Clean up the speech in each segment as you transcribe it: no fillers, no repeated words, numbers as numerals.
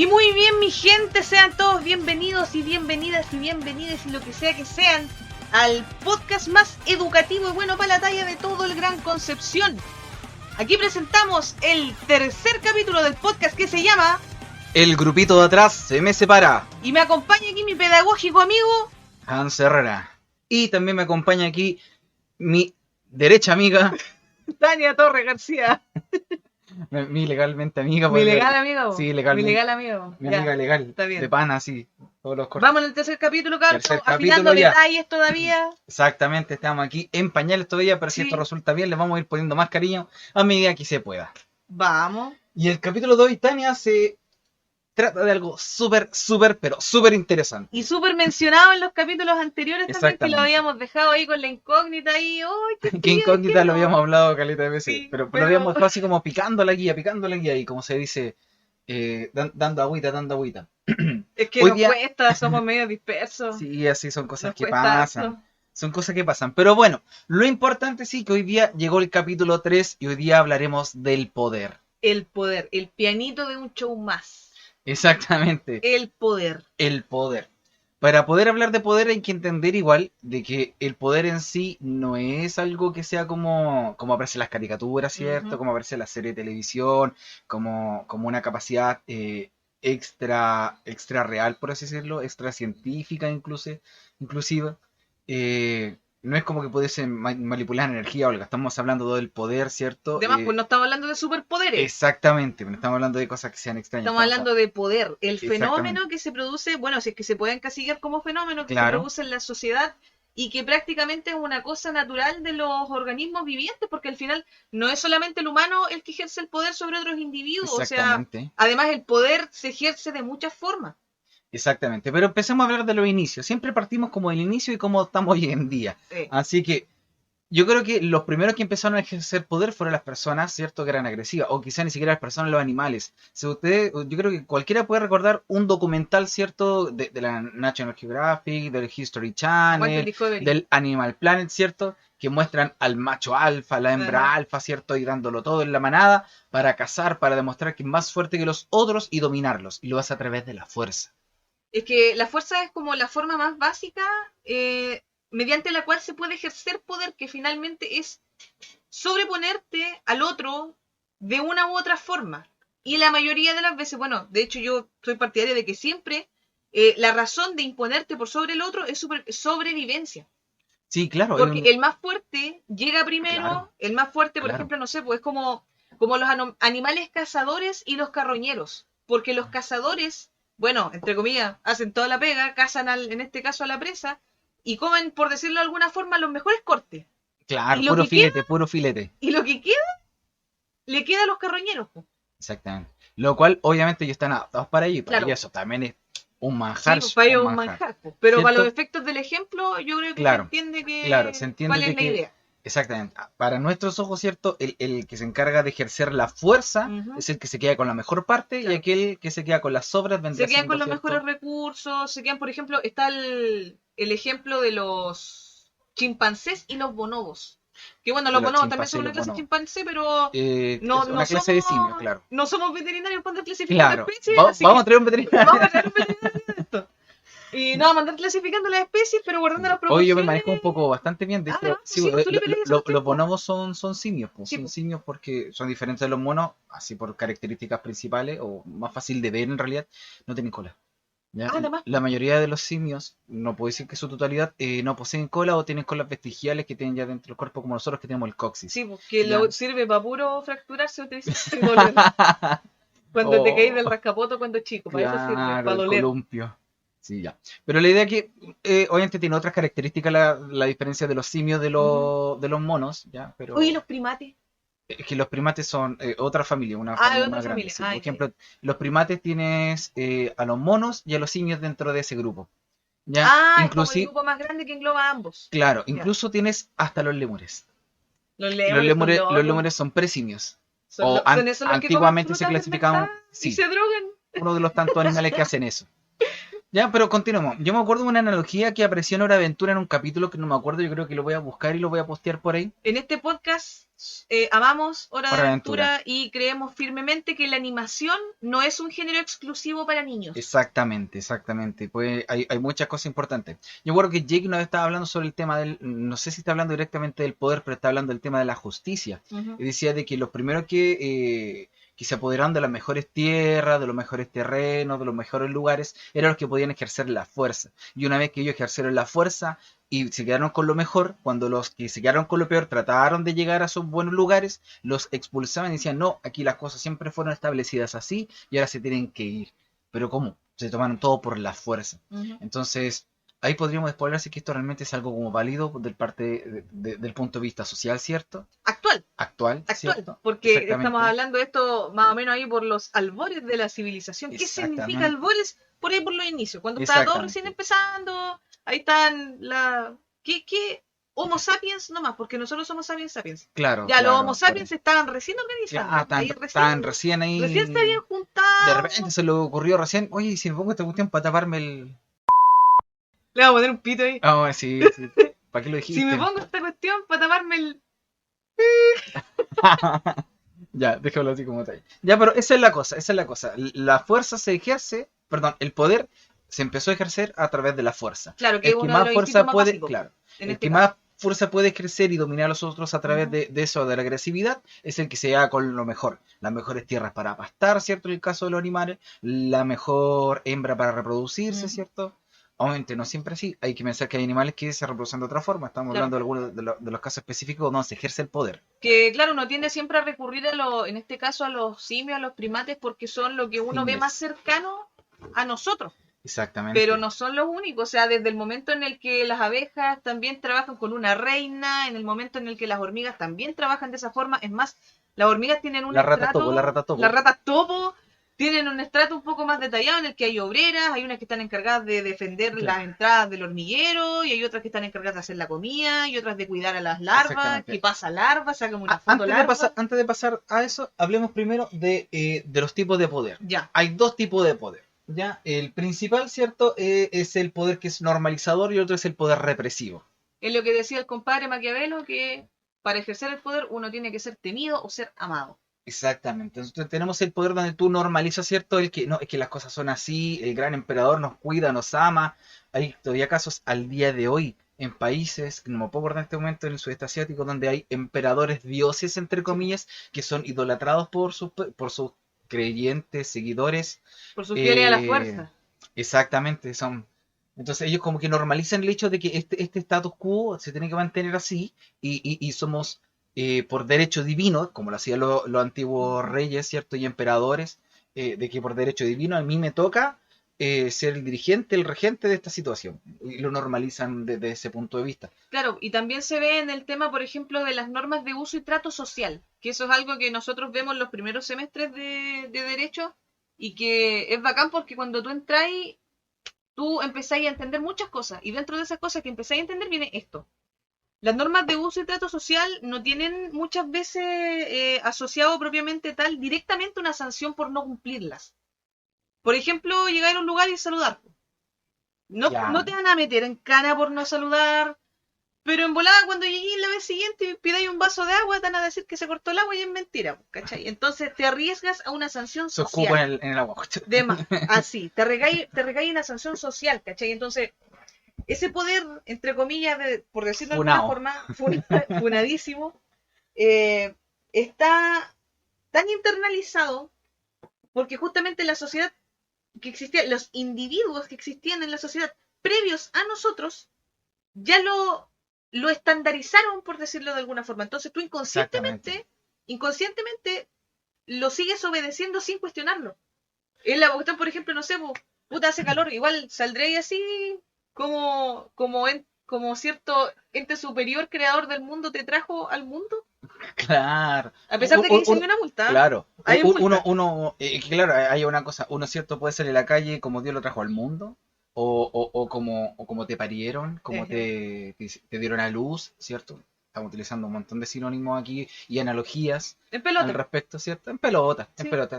Y muy bien, mi gente, sean todos bienvenidos y bienvenidas y bienvenidas y lo que sea que sean al podcast más educativo y bueno para la talla de todo el Gran Concepción. Aquí presentamos el tercer capítulo del podcast que se llama El grupito de atrás se me separa. y me acompaña aquí mi pedagógico amigo Hans Herrera. Y también me acompaña aquí mi derecha amiga, Tania Torres García. mi legalmente amiga. Mi legal amigo. Sí, legalmente. Mi legal amigo. Mi Ya, amiga legal. está bien. De pana, sí. Todos los cortes. Vamos al tercer capítulo, cabrón. Tercer Afinando capítulo ya. detalles todavía. Exactamente, estamos aquí en pañales todavía, pero si Sí. esto resulta bien, le vamos a ir poniendo más cariño a medida que se pueda. Vamos. Y el capítulo de hoy, Tania, se trata de algo súper interesante. Y súper mencionado en los capítulos anteriores también, que Exactamente. lo habíamos dejado ahí con la incógnita ahí. ¡Ay, Que incógnita lo no! habíamos hablado caleta de veces, Sí, pero pero- lo habíamos dejado así como picando la guía y como se dice, dando agüita. Es que Hoy nos día- cuesta, somos medio dispersos. Sí, así son cosas Nos que cuesta pasan. harto. Son cosas que pasan. Pero bueno, lo importante sí que hoy día llegó el capítulo 3 y hoy día hablaremos del poder. El poder, el pianito de un show más. Exactamente, El poder. el poder. Para poder hablar de poder hay que entender igual de que el poder en sí no es algo que sea como aparece en las caricaturas, ¿cierto? Ujú. Como aparece en la serie de televisión, como una capacidad extra real, por así decirlo, extra científica inclusive. No es como que pudiese manipular energía o algo, estamos hablando del poder, ¿cierto? Además, pues no estamos hablando de superpoderes. Exactamente, no estamos hablando de cosas que sean extrañas. Estamos hablando de poder. El Exactamente. fenómeno que se produce, bueno, si es que se puede encasillar como fenómeno que se Claro. produce en la sociedad y que prácticamente es una cosa natural de los organismos vivientes, porque al final no es solamente el humano el que ejerce el poder sobre otros individuos, o sea, Exactamente. además el poder se ejerce de muchas formas. Exactamente, pero empecemos a hablar de los inicios. Siempre partimos como del inicio y cómo estamos hoy en día. Así que yo creo que los primeros que empezaron a ejercer poder fueron las personas, ¿cierto? Que eran agresivas, o quizás ni siquiera las personas, los animales. Si usted, yo creo que cualquiera puede recordar un documental, ¿cierto? De la National Geographic, del History Aguante el Channel, Discovery. del Animal Planet, ¿cierto? Que muestran al macho alfa, la hembra Ajá. alfa, ¿cierto? Y dándolo todo en la manada para cazar, para demostrar que es más fuerte que los otros y dominarlos. Y lo hace a través de la fuerza. Es que la fuerza es como la forma más básica mediante la cual se puede ejercer poder, que finalmente es sobreponerte al otro de una u otra forma. Y la mayoría de las veces, bueno, de hecho yo soy partidaria de que siempre la razón de imponerte por sobre el otro es sobrevivencia. Sí, claro. Porque el más fuerte llega primero, Claro. el más fuerte, por Claro. ejemplo, no sé, pues es como los animales cazadores y los carroñeros. Porque los cazadores, bueno, entre comillas, hacen toda la pega, cazan en este caso a la presa, y comen, por decirlo de alguna forma, los mejores cortes. Claro, y lo puro que filete, puro filete. Y lo que queda, le queda a los carroñeros. Po. Exactamente. Lo cual, obviamente, ellos están adaptados para ello. Y para Claro. ellos eso también es un Sí, manjar. pues para ellos es un manjar. Po. Pero ¿Cierto? para los efectos del ejemplo, yo creo que Claro, se entiende que claro, se entiende cuál de es la que- idea. Exactamente. Para nuestros ojos, ¿cierto? El que se encarga de ejercer la fuerza Ujú. es el que se queda con la mejor parte Claro. y aquel que se queda con las sobras vendrá Se quedan siendo, con los ¿cierto? mejores recursos, se quedan, por ejemplo, está el ejemplo de los chimpancés y los bonobos. Que bueno, los De los bonobos también chimpancés son y una los clase de bonobos. chimpancé, pero no, Es una clase de simio, claro. no somos veterinarios para andar clasificando Claro. especies. así Vamos a que traer un veterinario. vamos a traer un veterinario de esto. Y no vamos a andar clasificando las especies, pero guardando las Hoy proporciones. yo me manejo un poco bastante bien. De Ah, hecho, ¿verdad? sí, Sí, tú le peleas esos los tipos. bonobos son simios. Pues, Sí, son pues. simios porque son diferentes de los monos, así por características principales, o más fácil de ver en realidad, no tienen cola. ¿Ya? Ah, además. La mayoría de los simios, no puedo decir que su totalidad, no poseen cola o tienen colas vestigiales que tienen ya dentro del cuerpo, como nosotros que tenemos el coxis. Sí, porque Ya. lo sirve para puro fracturarse o te dicen que doler. Cuando te Oh. caes del rascapoto cuando chico, para eso sirve, Claro, para el doler. columpio. Sí, ya. Pero la idea es que obviamente tiene otras características la diferencia de los simios de los monos, ¿ya? Pero Oye, los primates. es que los primates son otra familia, una Ah, familia otra más grande. familia. Sí, Ah, por ya, ejemplo, los primates tienes a los monos y a los simios dentro de ese grupo. ¿Ya? Ah, es como el Inclusive, grupo más grande que engloba a ambos. claro, Ya. incluso tienes hasta los lémures. Los Los lémures, los lémures son presimios. son o son esos los que comen antiguamente se frutas clasificaban, desmentadas sí. y se drogan. Uno de los tantos animales que hacen eso. Ya, pero continuemos. Yo me acuerdo de una analogía que apareció en Hora de Aventura en un capítulo que no me acuerdo, yo creo que lo voy a buscar y lo voy a postear por ahí. En este podcast amamos Hora de Hora de Aventura Aventura. y creemos firmemente que la animación no es un género exclusivo para niños. Exactamente, exactamente. Pues hay muchas cosas importantes. Yo recuerdo que Jake una vez estaba hablando sobre el tema del, no sé si está hablando directamente del poder, pero está hablando del tema de la justicia. Y decía de que los primeros que se apoderaron de las mejores tierras, de los mejores terrenos, de los mejores lugares, eran los que podían ejercer la fuerza. Y una vez que ellos ejercieron la fuerza y se quedaron con lo mejor, cuando los que se quedaron con lo peor trataron de llegar a esos buenos lugares, los expulsaban y decían, no, aquí las cosas siempre fueron establecidas así y ahora se tienen que ir. Pero ¿cómo? Se tomaron todo por la fuerza. Entonces, ahí podríamos explorar si que esto realmente es algo como válido del punto de vista social, ¿cierto? Actual, ¿cierto? Porque estamos hablando de esto más o menos ahí por los albores de la civilización. ¿Qué significa albores? Por ahí por los inicios. Cuando estaba todo recién empezando, ahí están ¿Qué? Homo sapiens nomás, porque nosotros somos sapiens sapiens. Claro. Ya, los Homo sapiens estaban recién organizando. Estaban recién ahí. Recién se habían juntado. De repente se le ocurrió recién, oye, si me pongo esta cuestión para taparme el... Le vamos a poner un pito ahí. Ah, sí. ¿Para qué lo dijiste? Si me pongo esta cuestión para taparme el... Ya, déjalo así como está ahí. Ya, pero esa es la cosa. La fuerza se ejerce, perdón, el poder se empezó a ejercer a través de la fuerza. Claro, que el que más fuerza puede, claro, el que más fuerza puede crecer y dominar a los otros a través de eso, de la agresividad, es el que se haga con lo mejor. Las mejores tierras para pastar, ¿cierto? En el caso de los animales, la mejor hembra para reproducirse, ¿cierto? Obviamente no siempre así, hay que pensar que hay animales que se reproducen de otra forma. Estamos hablando de algunos de los casos específicos donde se ejerce el poder. Que claro, uno tiende siempre a recurrir en este caso a los simios, a los primates, porque son lo que uno ve más cercano a nosotros. Exactamente. Pero no son los únicos, o sea, desde el momento en el que las abejas también trabajan con una reina, en el momento en el que las hormigas también trabajan de esa forma, es más, las hormigas tienen un estrato, la rata topo. Las ratas topo tienen un estrato un poco más detallado en el que hay obreras, hay unas que están encargadas de defender las entradas del hormiguero, y hay otras que están encargadas de hacer la comida, y otras de cuidar a las larvas, que pasa larva, sacamos una foto larva. Antes de pasar a eso, hablemos primero de los tipos de poder. Ya. Hay dos tipos de poder. Ya, el principal, ¿cierto? Es el poder que es normalizador y el otro es el poder represivo. Es lo que decía el compadre Maquiavelo, que para ejercer el poder uno tiene que ser temido o ser amado. Exactamente. Entonces tenemos el poder donde tú normalizas, ¿cierto? El que no, es que las cosas son así, el gran emperador nos cuida, nos ama. Hay todavía casos al día de hoy en países, no me puedo acordar en este momento, en el sudeste asiático, donde hay emperadores dioses, entre comillas, que son idolatrados por sus creyentes, seguidores. Por su fieles a la fuerza. Exactamente, son. Entonces ellos como que normalizan el hecho de que este status quo se tiene que mantener así y somos por derecho divino, como lo hacían los antiguos reyes, ¿cierto? Y emperadores, de que por derecho divino a mí me toca ser el dirigente, el regente de esta situación. Y lo normalizan desde ese punto de vista. Claro, y también se ve en el tema, por ejemplo, de las normas de uso y trato social, que eso es algo que nosotros vemos en los primeros semestres de Derecho y que es bacán porque cuando tú entras ahí, tú empezáis a entender muchas cosas y dentro de esas cosas que empezáis a entender viene esto. Las normas de uso y trato social no tienen muchas veces asociado propiamente tal directamente una sanción por no cumplirlas. Por ejemplo, llegar a un lugar y saludar. No te van a meter en cana por no saludar, pero en volada cuando llegué la vez siguiente y pidáis un vaso de agua, te van a decir que se cortó el agua y es mentira, ¿cachai? Entonces te arriesgas a una sanción social. Se ocupa en el agua. Así, te recae una sanción social, ¿cachai? Entonces, ese poder, entre comillas, por decirlo de alguna forma, funadísimo, está tan internalizado porque justamente la sociedad que existía, los individuos que existían en la sociedad previos a nosotros, ya lo estandarizaron, por decirlo de alguna forma. Entonces tú inconscientemente lo sigues obedeciendo sin cuestionarlo. En la cuestión, por ejemplo, no sé, puta, hace calor, igual saldré así como cierto ente superior creador del mundo te trajo al mundo. Claro. A pesar de que dice una multa. Claro. Hay claro, hay una cosa, uno cierto puede salir a la calle como Dios lo trajo al mundo, o como te parieron, como te dieron a luz, ¿cierto? Estamos utilizando un montón de sinónimos aquí y analogías en pelota. al respecto, ¿cierto? En pelota.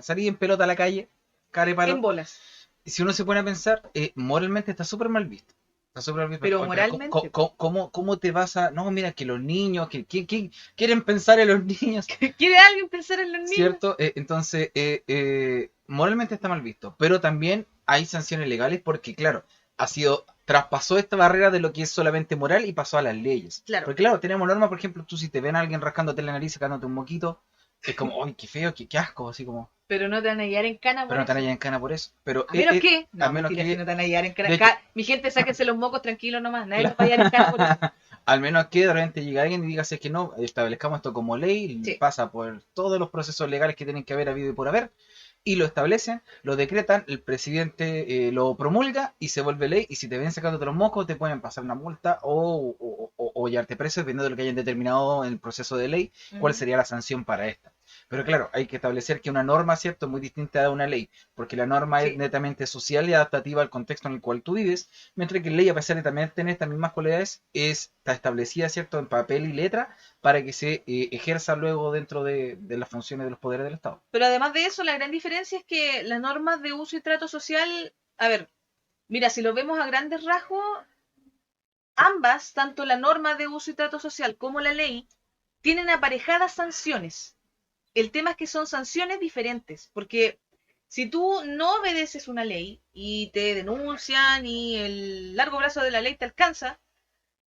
Salí en pelota a la calle, carepalo. En bolas. si uno se pone a pensar, moralmente está súper mal visto. Está súper mal visto. Pero moralmente. ¿Cómo te vas a...? No, mira, que los niños, quieren pensar en los niños. ¿Quiere alguien pensar en los niños? ¿Cierto? Entonces, moralmente está mal visto. Pero también hay sanciones legales porque, claro, traspasó esta barrera de lo que es solamente moral y pasó a las leyes. Claro. Porque, claro, tenemos normas, por ejemplo, tú si te ven a alguien rascándote la nariz, sacándote un moquito, es como, ¡ay, qué feo, qué asco! Así como... Pero no te van a hallar en cana por Pero no te eso. van a hallar en cana por eso. Pero, ¿A menos que? No, a menos mentira, que... si no te van a hallar en cana. de hecho- Mi gente, sáquense los mocos tranquilos nomás. Nadie los va a hallar en cana por eso. Al menos que de repente llegue alguien y diga, si es que no, establezcamos esto como ley, Sí. pasa por todos los procesos legales que tienen que haber habido y por haber, y lo establecen, lo decretan, el presidente lo promulga y se vuelve ley, y si te ven sacándote los mocos te pueden pasar una multa o llevarte preso, dependiendo de lo que hayan determinado en el proceso de ley, cuál sería la sanción para esta. Pero claro, hay que establecer que una norma, ¿cierto?, es muy distinta de una ley, porque la norma es netamente social y adaptativa al contexto en el cual tú vives, mientras que la ley, a pesar de también tener estas mismas cualidades, está establecida, ¿cierto?, en papel y letra para que se ejerza luego dentro de las funciones de los poderes del Estado. Pero además de eso, la gran diferencia es que las normas de uso y trato social, a ver, mira, si lo vemos a grandes rasgos, ambas, tanto la norma de uso y trato social como la ley, tienen aparejadas sanciones. El tema es que son sanciones diferentes, porque si tú no obedeces una ley y te denuncian y el largo brazo de la ley te alcanza,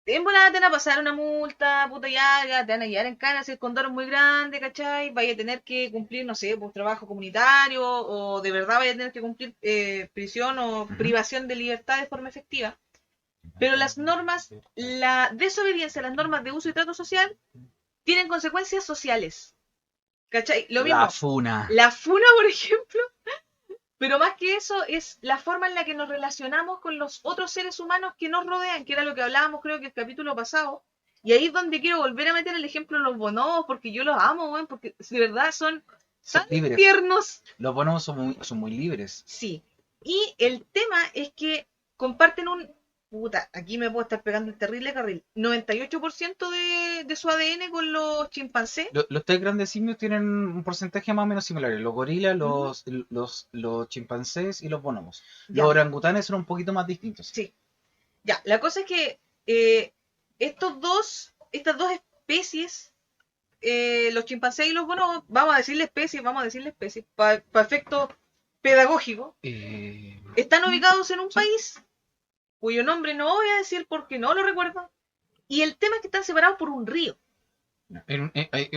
en volada te van a pasar una multa, puta ya, te van a llevar en cana si el condoro es muy grande, ¿cachai? Vaya a tener que cumplir, no sé, pues trabajo comunitario, o de verdad vaya a tener que cumplir prisión o privación de libertad de forma efectiva. Pero las normas, la desobediencia a las normas de uso y trato social tienen consecuencias sociales. ¿Cachai? Lo mismo. La funa. La funa, por ejemplo. Pero más que eso, es la forma en la que nos relacionamos con los otros seres humanos que nos rodean, que era lo que hablábamos, creo que el capítulo pasado. Y ahí es donde quiero volver a meter el ejemplo de los bonobos, porque yo los amo, güey, porque de verdad son tan libres. tiernos. Los bonobos son muy libres. Sí. Y el tema es que comparten un... Puta, aquí me puedo estar pegando el terrible carril. 98% de su ADN con los chimpancés. Los tres grandes simios tienen un porcentaje más o menos similar. Los gorilas, los chimpancés y los bonobos. Ya. Los orangutanes son un poquito más distintos. Sí. Ya, la cosa es que estas dos especies, los chimpancés y los bonobos, vamos a decirle especies, para efecto pedagógico, están ubicados en un país cuyo nombre no voy a decir porque no lo recuerdo, y el tema es que están separados por un río. En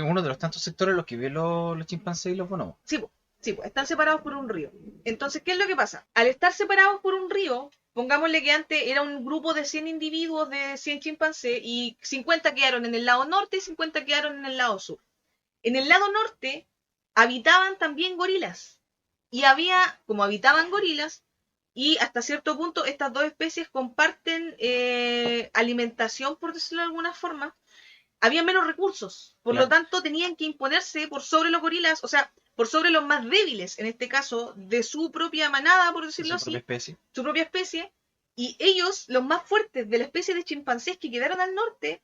uno de los tantos sectores en los que viven los chimpancés y los bonobos. Sí, pues, están separados por un río. Entonces, ¿qué es lo que pasa? Al estar separados por un río, pongámosle que antes era un grupo de 100 individuos de 100 chimpancés y 50 quedaron en el lado norte y 50 quedaron en el lado sur. En el lado norte habitaban también gorilas. Y como habitaban gorilas, y hasta cierto punto estas dos especies comparten alimentación, por decirlo de alguna forma, había menos recursos. Por lo tanto, tenían que imponerse por sobre los gorilas, o sea, por sobre los más débiles, en este caso, de su propia manada, por decirlo así. Su propia especie. Y ellos, los más fuertes de la especie de chimpancés que quedaron al norte,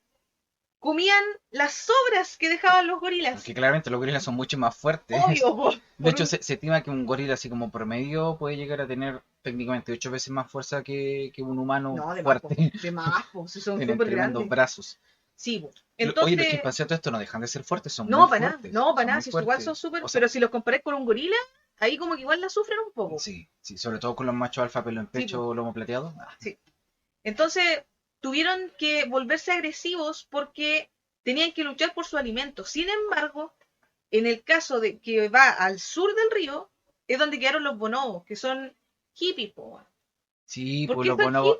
comían las sobras que dejaban los gorilas. Porque claramente los gorilas son mucho más fuertes. Obvio, de hecho, se estima que un gorila así como promedio puede llegar a tener técnicamente 8 veces más fuerza que un humano fuerte. De más, si son súper grandes. Brazos. Sí, pues. Entonces, oye, los chimpancés todo esto no dejan de ser fuertes, son no, muy para fuertes. No, para nada, si igual son súper, o sea, pero si los comparás con un gorila, ahí como que igual la sufren un poco. Sí, sobre todo con los machos alfa pelo en pecho, lomo plateado. Sí. Entonces, tuvieron que volverse agresivos porque tenían que luchar por su alimento. Sin embargo, en el caso de que va al sur del río, es donde quedaron los bonobos, que son hippies, Sí, pues los bonobos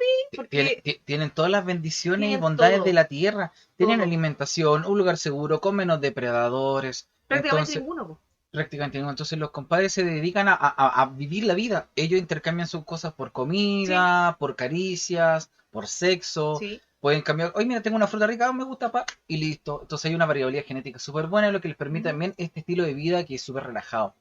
tienen todas las bendiciones y bondades de la tierra. Tienen alimentación, un lugar seguro, con menos depredadores. Prácticamente ninguno. Prácticamente ninguno. Entonces los compadres se dedican a vivir la vida. Ellos intercambian sus cosas por comida, por caricias, por sexo. Sí. Pueden cambiar, oye, mira, tengo una fruta rica, me gusta, y listo. Entonces hay una variabilidad genética súper buena, lo que les permite también este estilo de vida que es súper relajado.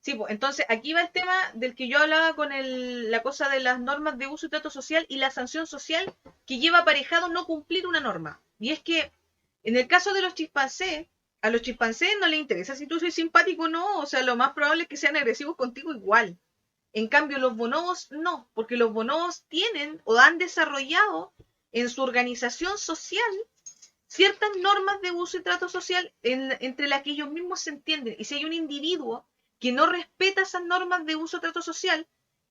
Sí, pues entonces aquí va el tema del que yo hablaba con la cosa de las normas de uso y trato social y la sanción social que lleva aparejado no cumplir una norma. Y es que en el caso de los chimpancés, a los chimpancés no les interesa si tú soy simpático o no, o sea, lo más probable es que sean agresivos contigo igual. En cambio, los bonobos no, porque los bonobos tienen o han desarrollado en su organización social ciertas normas de uso y trato social entre las que ellos mismos se entienden. Y si hay un individuo que no respeta esas normas de uso y trato social,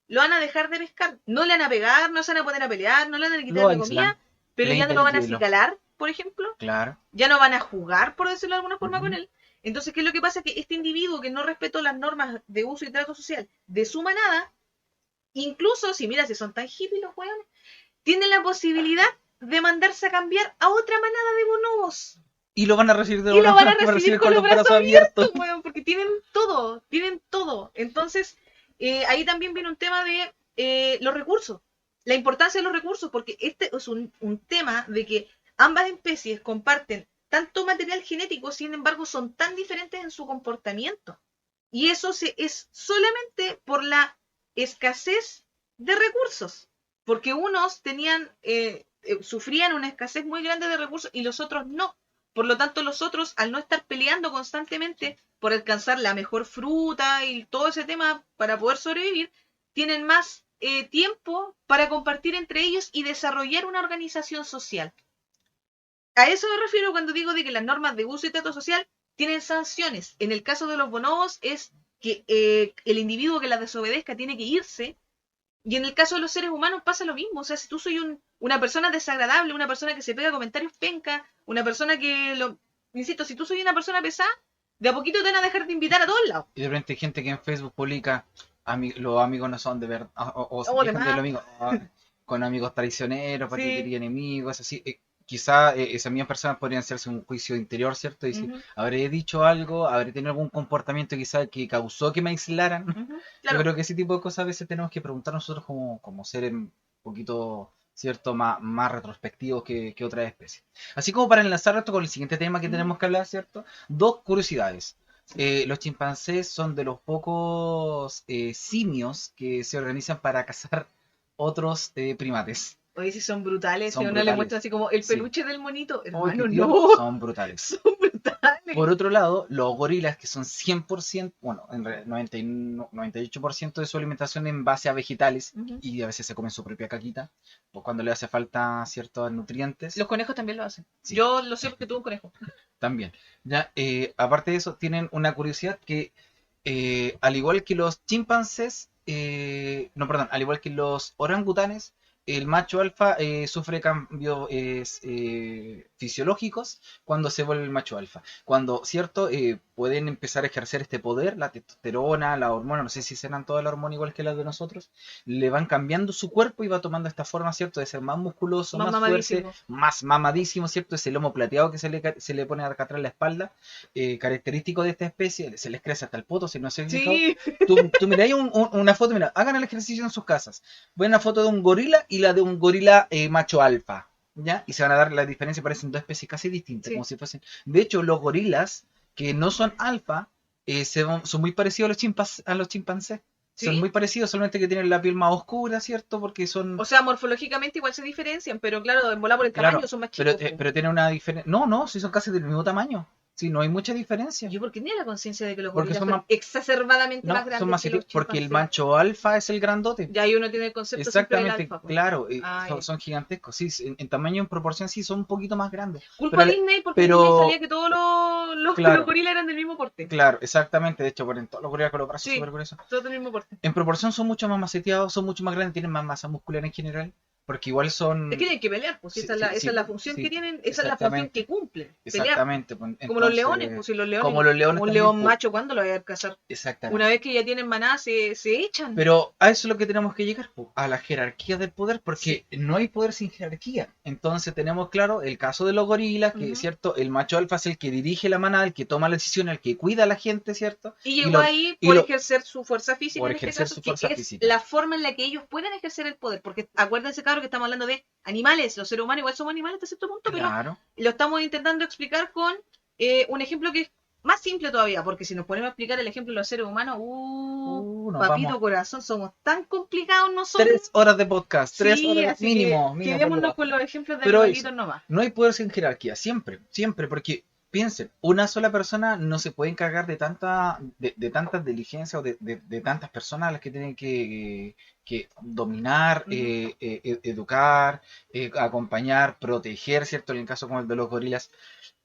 lo van a dejar de pescar. No le van a pegar, no se van a poner a pelear, no le van a quitar la comida, pero ya no lo van a acicalar, por ejemplo. Claro. Ya no van a jugar, por decirlo de alguna forma, con él. Entonces, ¿qué es lo que pasa? Que este individuo que no respetó las normas de uso y trato social de su manada, incluso si mira si son tan hippies los hueones, tiene la posibilidad de mandarse a cambiar a otra manada de bonobos. Y lo van a recibir de lo van a recibir con los brazos abiertos, hueón, porque tienen todo. Entonces, ahí también viene un tema de los recursos, la importancia de los recursos, porque este es un tema de que ambas especies comparten tanto material genético, sin embargo son tan diferentes en su comportamiento. Y eso es solamente por la escasez de recursos. Porque unos sufrían una escasez muy grande de recursos y los otros no. Por lo tanto, los otros, al no estar peleando constantemente por alcanzar la mejor fruta y todo ese tema para poder sobrevivir, tienen más tiempo para compartir entre ellos y desarrollar una organización social. A eso me refiero cuando digo de que las normas de uso y trato social tienen sanciones. En el caso de los bonobos es que el individuo que las desobedezca tiene que irse, y en el caso de los seres humanos pasa lo mismo. O sea, si tú soy una persona desagradable, una persona que se pega comentarios penca, una persona insisto, si tú soy una persona pesada, de a poquito te van a dejar de invitar a todos lados. Y de repente hay gente que en Facebook publica los amigos no son de verdad, o se quejan de los amigos, con amigos traicioneros, para que quería enemigos, así. Quizá esas mismas personas podrían hacerse un juicio interior, ¿cierto? Y decir, habré dicho algo, habré tenido algún comportamiento quizá que causó que me aislaran. Claro. Yo creo que ese tipo de cosas a veces tenemos que preguntar nosotros como seres un poquito, ¿cierto? Más retrospectivos que otras especies. Así como para enlazar esto con el siguiente tema que tenemos que hablar, ¿cierto? 2 curiosidades. Los chimpancés son de los pocos simios que se organizan para cazar otros primates. Oye, si son brutales, si uno le muestra así como el peluche del monito, hermano, no. Son brutales. Son brutales. Por otro lado, los gorilas, que son 100%, bueno, en 98% de su alimentación en base a vegetales, y a veces se comen su propia caquita, pues cuando le hace falta ciertos nutrientes. Los conejos también lo hacen. Sí. Yo lo sé porque tuve un conejo. También. Ya, aparte de eso, tienen una curiosidad que, al igual que los chimpancés, al igual que los orangutanes, el macho alfa sufre cambios fisiológicos cuando se vuelve el macho alfa. Cuando, ¿cierto? Pueden empezar a ejercer este poder, la testosterona, la hormona, no sé si serán todas las hormonas igual que las de nosotros, le van cambiando su cuerpo y va tomando esta forma, ¿cierto? De ser más musculoso, más fuerte, más mamadísimo, ¿cierto? Ese lomo plateado que se le pone acá atrás en la espalda, característico de esta especie, se les crece hasta el poto, si no se fijado. Tú miráis una foto, mira, hagan el ejercicio en sus casas. Ven una foto de un gorila y la de un gorila macho alfa, ¿ya? Y se van a dar la diferencia, parecen 2 especies casi distintas, como si fuesen. De hecho, los gorilas que no son alfa son muy parecidos a los chimpancés. ¿Sí? Son muy parecidos, solamente que tienen la piel más oscura, ¿cierto? Porque son... O sea, morfológicamente igual se diferencian, pero claro, en volar por el tamaño son más chicos. Pero tienen una diferencia... No, si son casi del mismo tamaño. Sí, no hay mucha diferencia. Yo porque tenía la conciencia de que los gorilas son exacerbadamente más grandes son más que los chimpancés. Porque el macho alfa es el grandote. Ya ahí uno tiene el concepto exactamente, del alfa. Claro, son gigantescos. Sí, en tamaño, en proporción, sí, son un poquito más grandes. Culpa a Disney, porque Disney sabía que todos los gorilas eran del mismo porte. Claro, exactamente. De hecho, ponen todos los gorilas con los brazos súper gruesos. Todos del mismo porte. En proporción son mucho más maceteados, son mucho más grandes, tienen más masa muscular en general. Porque igual son... Es que tienen que pelear, pues esa es la función que tienen, esa es la función que cumplen. Exactamente. Pues, como los leones, pues si los leones... Como los leones como un león macho, ¿cuándo lo voy a cazar? Exactamente. Una vez que ya tienen manada, se echan. Pero a eso es lo que tenemos que llegar, pues, a la jerarquía del poder, porque no hay poder sin jerarquía. Entonces tenemos claro el caso de los gorilas, que cierto, el macho alfa es el que dirige la manada, el que toma la decisión, el que cuida a la gente, ¿cierto? Y llegó ahí por ejercer su fuerza física, por en ejercer este caso, su fuerza que física. Es la forma en la que ellos pueden ejercer el poder, porque acuérdense, cabrón, que estamos hablando de animales, los seres humanos igual somos animales hasta cierto punto, claro. Pero lo estamos intentando explicar con un ejemplo que es más simple todavía, porque si nos ponemos a explicar el ejemplo de los seres humanos, papito vamos. Corazón, somos tan complicados nosotros. 3 horas de podcast, 3 horas mínimo. Quedémonos con los ejemplos de pero animalitos nomás. No hay poder sin jerarquía, siempre, porque piensen, una sola persona no se puede encargar de tantas diligencias o de tantas personas a las que tienen que dominar, educar, acompañar, proteger, ¿cierto? En el caso como el de los gorilas,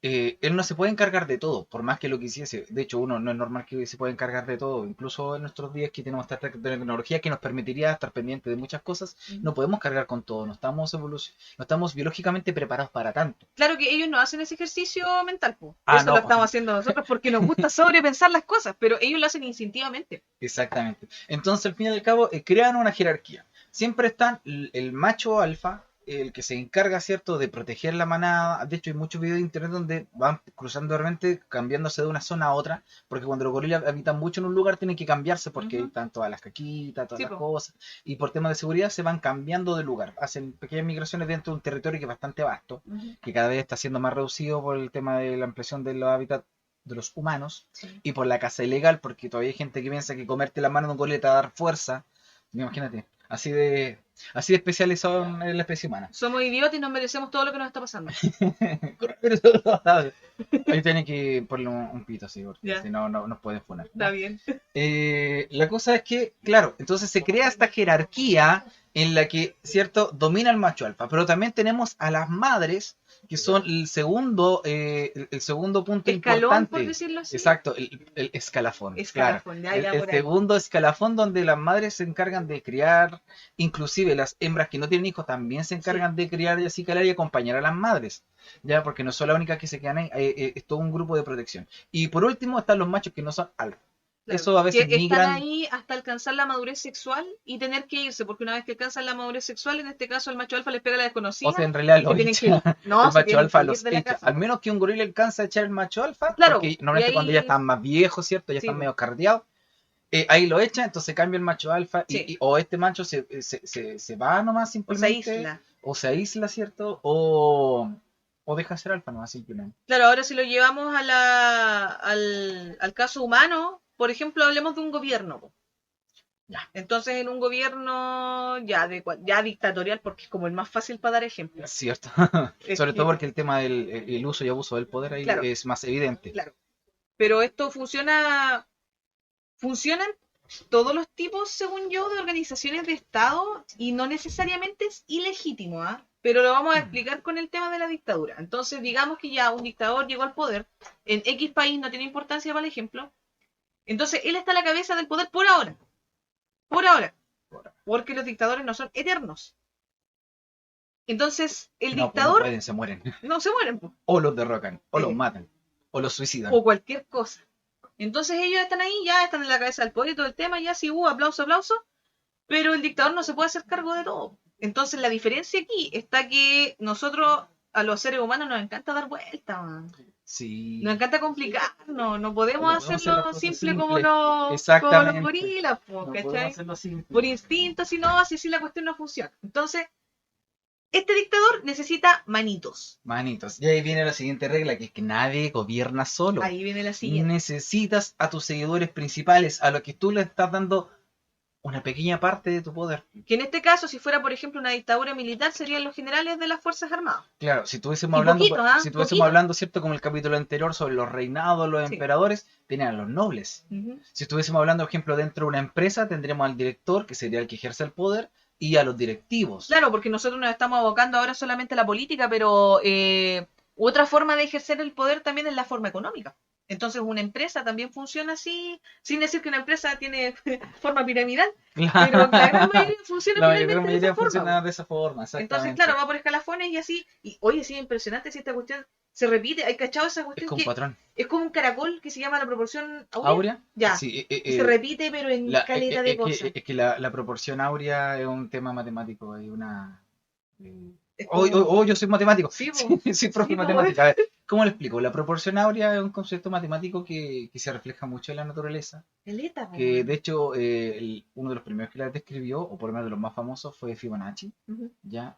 él no se puede encargar de todo, por más que lo quisiese. De hecho, uno no es normal que se pueda encargar de todo. Incluso en nuestros días que tenemos esta tecnología que nos permitiría estar pendiente de muchas cosas, no podemos cargar con todo. No estamos biológicamente preparados para tanto. Claro que ellos no hacen ese ejercicio mental, po. Ah, Eso no, lo estamos haciendo nosotros porque nos gusta sobrepensar las cosas, pero ellos lo hacen instintivamente. Exactamente. Entonces, al fin y al cabo, crean una jerarquía. Siempre están el macho alfa, el que se encarga, ¿cierto?, de proteger la manada. De hecho, hay muchos videos de internet donde van cruzando de repente, cambiándose de una zona a otra, porque cuando los gorilas habitan mucho en un lugar tienen que cambiarse porque están todas las caquitas, todas las cosas, y por temas de seguridad se van cambiando de lugar. Hacen pequeñas migraciones dentro de un territorio que es bastante vasto, que cada vez está siendo más reducido por el tema de la ampliación de los hábitats de los humanos y por la caza ilegal, porque todavía hay gente que piensa que comerte la mano de un gorila te va a dar fuerza. Imagínate. Así de especializados en la especie humana. Somos idiotas y nos merecemos todo lo que nos está pasando. Ahí tienen que ponerle un pito así, porque si no, no nos pueden funar. Está bien. La cosa es que, claro, entonces se crea esta jerarquía en la que, ¿cierto?, domina el macho alfa. Pero también tenemos a las madres, que son el segundo punto escalón, importante. por decirlo así. Exacto, el escalafón. Escalafón, claro. El segundo escalafón donde las madres se encargan de criar, inclusive las hembras que no tienen hijos también se encargan de criar y acicalar y acompañar a las madres. Ya, porque no son las únicas que se quedan ahí, es todo un grupo de protección. Y por último están los machos que no son alfa. Claro, eso a veces que están ahí hasta alcanzar la madurez sexual y tener que irse, porque una vez que alcanzan la madurez sexual, en este caso el macho alfa les pega la desconocida. O sea, en realidad lo echa. No, el macho alfa los echa. Al menos que un gorila alcanza a echar el macho alfa, claro, porque normalmente cuando ya están más viejos, ¿cierto? Ya están medio cardeados. Ahí lo echa, entonces cambia el macho alfa o este macho se va nomás simplemente. O se aísla, ¿cierto? O deja ser alfa nomás simplemente. Claro, ahora si lo llevamos al caso humano, por ejemplo, hablemos de un gobierno. Ya. Entonces, en un gobierno ya dictatorial, porque es como el más fácil para dar ejemplos. Cierto. Sobre todo porque el tema del uso y abuso del poder ahí es más evidente. Claro. Pero esto funcionan todos los tipos, según yo, de organizaciones de Estado y no necesariamente es ilegítimo, pero lo vamos a explicar con el tema de la dictadura. Entonces, digamos que ya un dictador llegó al poder, en X país no tiene importancia para el ejemplo, entonces él está a la cabeza del poder por ahora, porque los dictadores no son eternos. Entonces, el dictador... Pues no se mueren. No, se mueren. Pues. O los derrocan, o los matan, o los suicidan. O cualquier cosa. Entonces ellos están ahí, ya están en la cabeza del poder y todo el tema, ya sí, aplauso, pero el dictador no se puede hacer cargo de todo. Entonces la diferencia aquí está que nosotros, a los seres humanos, nos encanta dar vueltas, sí. Nos encanta complicar, no podemos hacerlo simple como los gorilas, ¿cachai? Por instinto, si no, así la cuestión no funciona. Entonces, este dictador necesita manitos. Y ahí viene la siguiente regla, que es que nadie gobierna solo. Ahí viene la siguiente. Necesitas a tus seguidores principales, a los que tú le estás dando una pequeña parte de tu poder. Que en este caso, si fuera, por ejemplo, una dictadura militar, serían los generales de las Fuerzas Armadas. Claro, si estuviésemos hablando, ¿cierto? Como el capítulo anterior sobre los reinados, los emperadores, tenían a los nobles. Si estuviésemos hablando, por ejemplo, dentro de una empresa, tendríamos al director, que sería el que ejerce el poder, y a los directivos. Claro, porque nosotros nos estamos abocando ahora solamente a la política, pero otra forma de ejercer el poder también es la forma económica. Entonces una empresa también funciona así, sin decir que una empresa tiene forma piramidal, pero la gran mayoría funciona de esa forma. Entonces, claro, va por escalafones y así, y oye, sí, impresionante si esta cuestión se repite. ¿Hay cachado esa cuestión? Es como un patrón. Es como un caracol que se llama la proporción áurea. Ya, sí, se repite, pero en caleta de cosas. Es que la proporción áurea es un tema matemático, hay una... yo soy matemático. Sí, soy profe de matemática. A ver, ¿cómo le explico? La proporción áurea es un concepto matemático que se refleja mucho en la naturaleza. Que de hecho, uno de los primeros que la describió, o por lo menos de los más famosos, fue Fibonacci. Ya,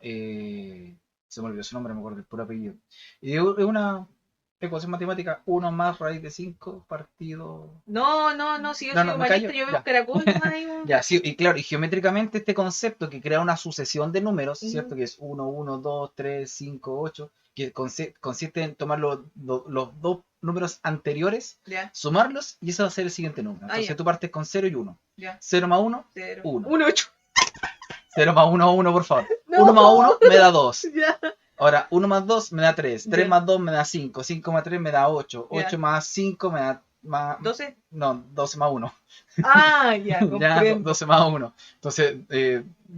se me olvidó su nombre, me acuerdo del puro apellido. Y es una ecuación matemática, 1 más raíz de 5 partido... No, si yo soy humanista, yo veo un caracol. Ya, sí, y claro, y geométricamente este concepto que crea una sucesión de números, ¿cierto? Que es 1, 1, 2, 3, 5, 8, que consiste en tomar los dos números anteriores, Ya. sumarlos, y eso va a ser el siguiente número. Entonces ya. tú partes con 0 y 1. Ya. 0 más 1, 0. 1. 1, 8. 0 más 1, 1, por favor. No. 1 más 1 me da 2. Ya. Ahora, 1 más 2 me da 3. 3 Ya. más 2 me da 5. 5 más 3 me da 8. Ya. 8 más 5 me da... Más, 12. No, 12 más 1. Ah, ya, Ya, comprendo. 12 más 1. Entonces,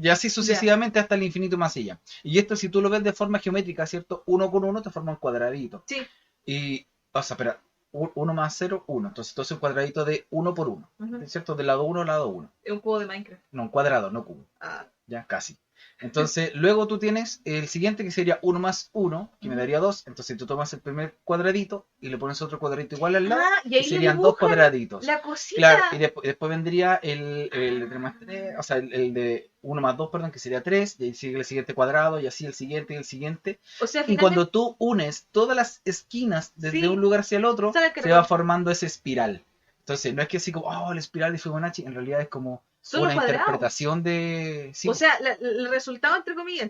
y así sucesivamente hasta el infinito más allá. Y esto, si tú lo ves de forma geométrica, ¿cierto? 1 con 1 te forma un cuadradito. Sí. Y, o sea, espera, 1 más 0, 1. Entonces un cuadradito de 1 por 1. ¿Cierto? Del lado 1 al lado 1. Es un juego de Minecraft. No, un cuadrado, no cubo. Ah. Ya, casi. Entonces, luego tú tienes el siguiente que sería 1 más 1, que me daría 2. Entonces tú tomas el primer cuadradito y le pones otro cuadradito igual al lado. Y ahí serían dos cuadraditos. La cosita. Claro, y después vendría el de 3 más 3, o sea, el de 1 más 2, perdón, que sería 3, y ahí sigue el siguiente cuadrado, y así el siguiente y el siguiente. O sea, y cuando tú unes todas las esquinas desde un lugar hacia el otro, se va formando esa espiral. Entonces, no es que así como, oh, la espiral de Fibonacci, en realidad es como una interpretación de... Sí. O sea, el resultado, entre comillas,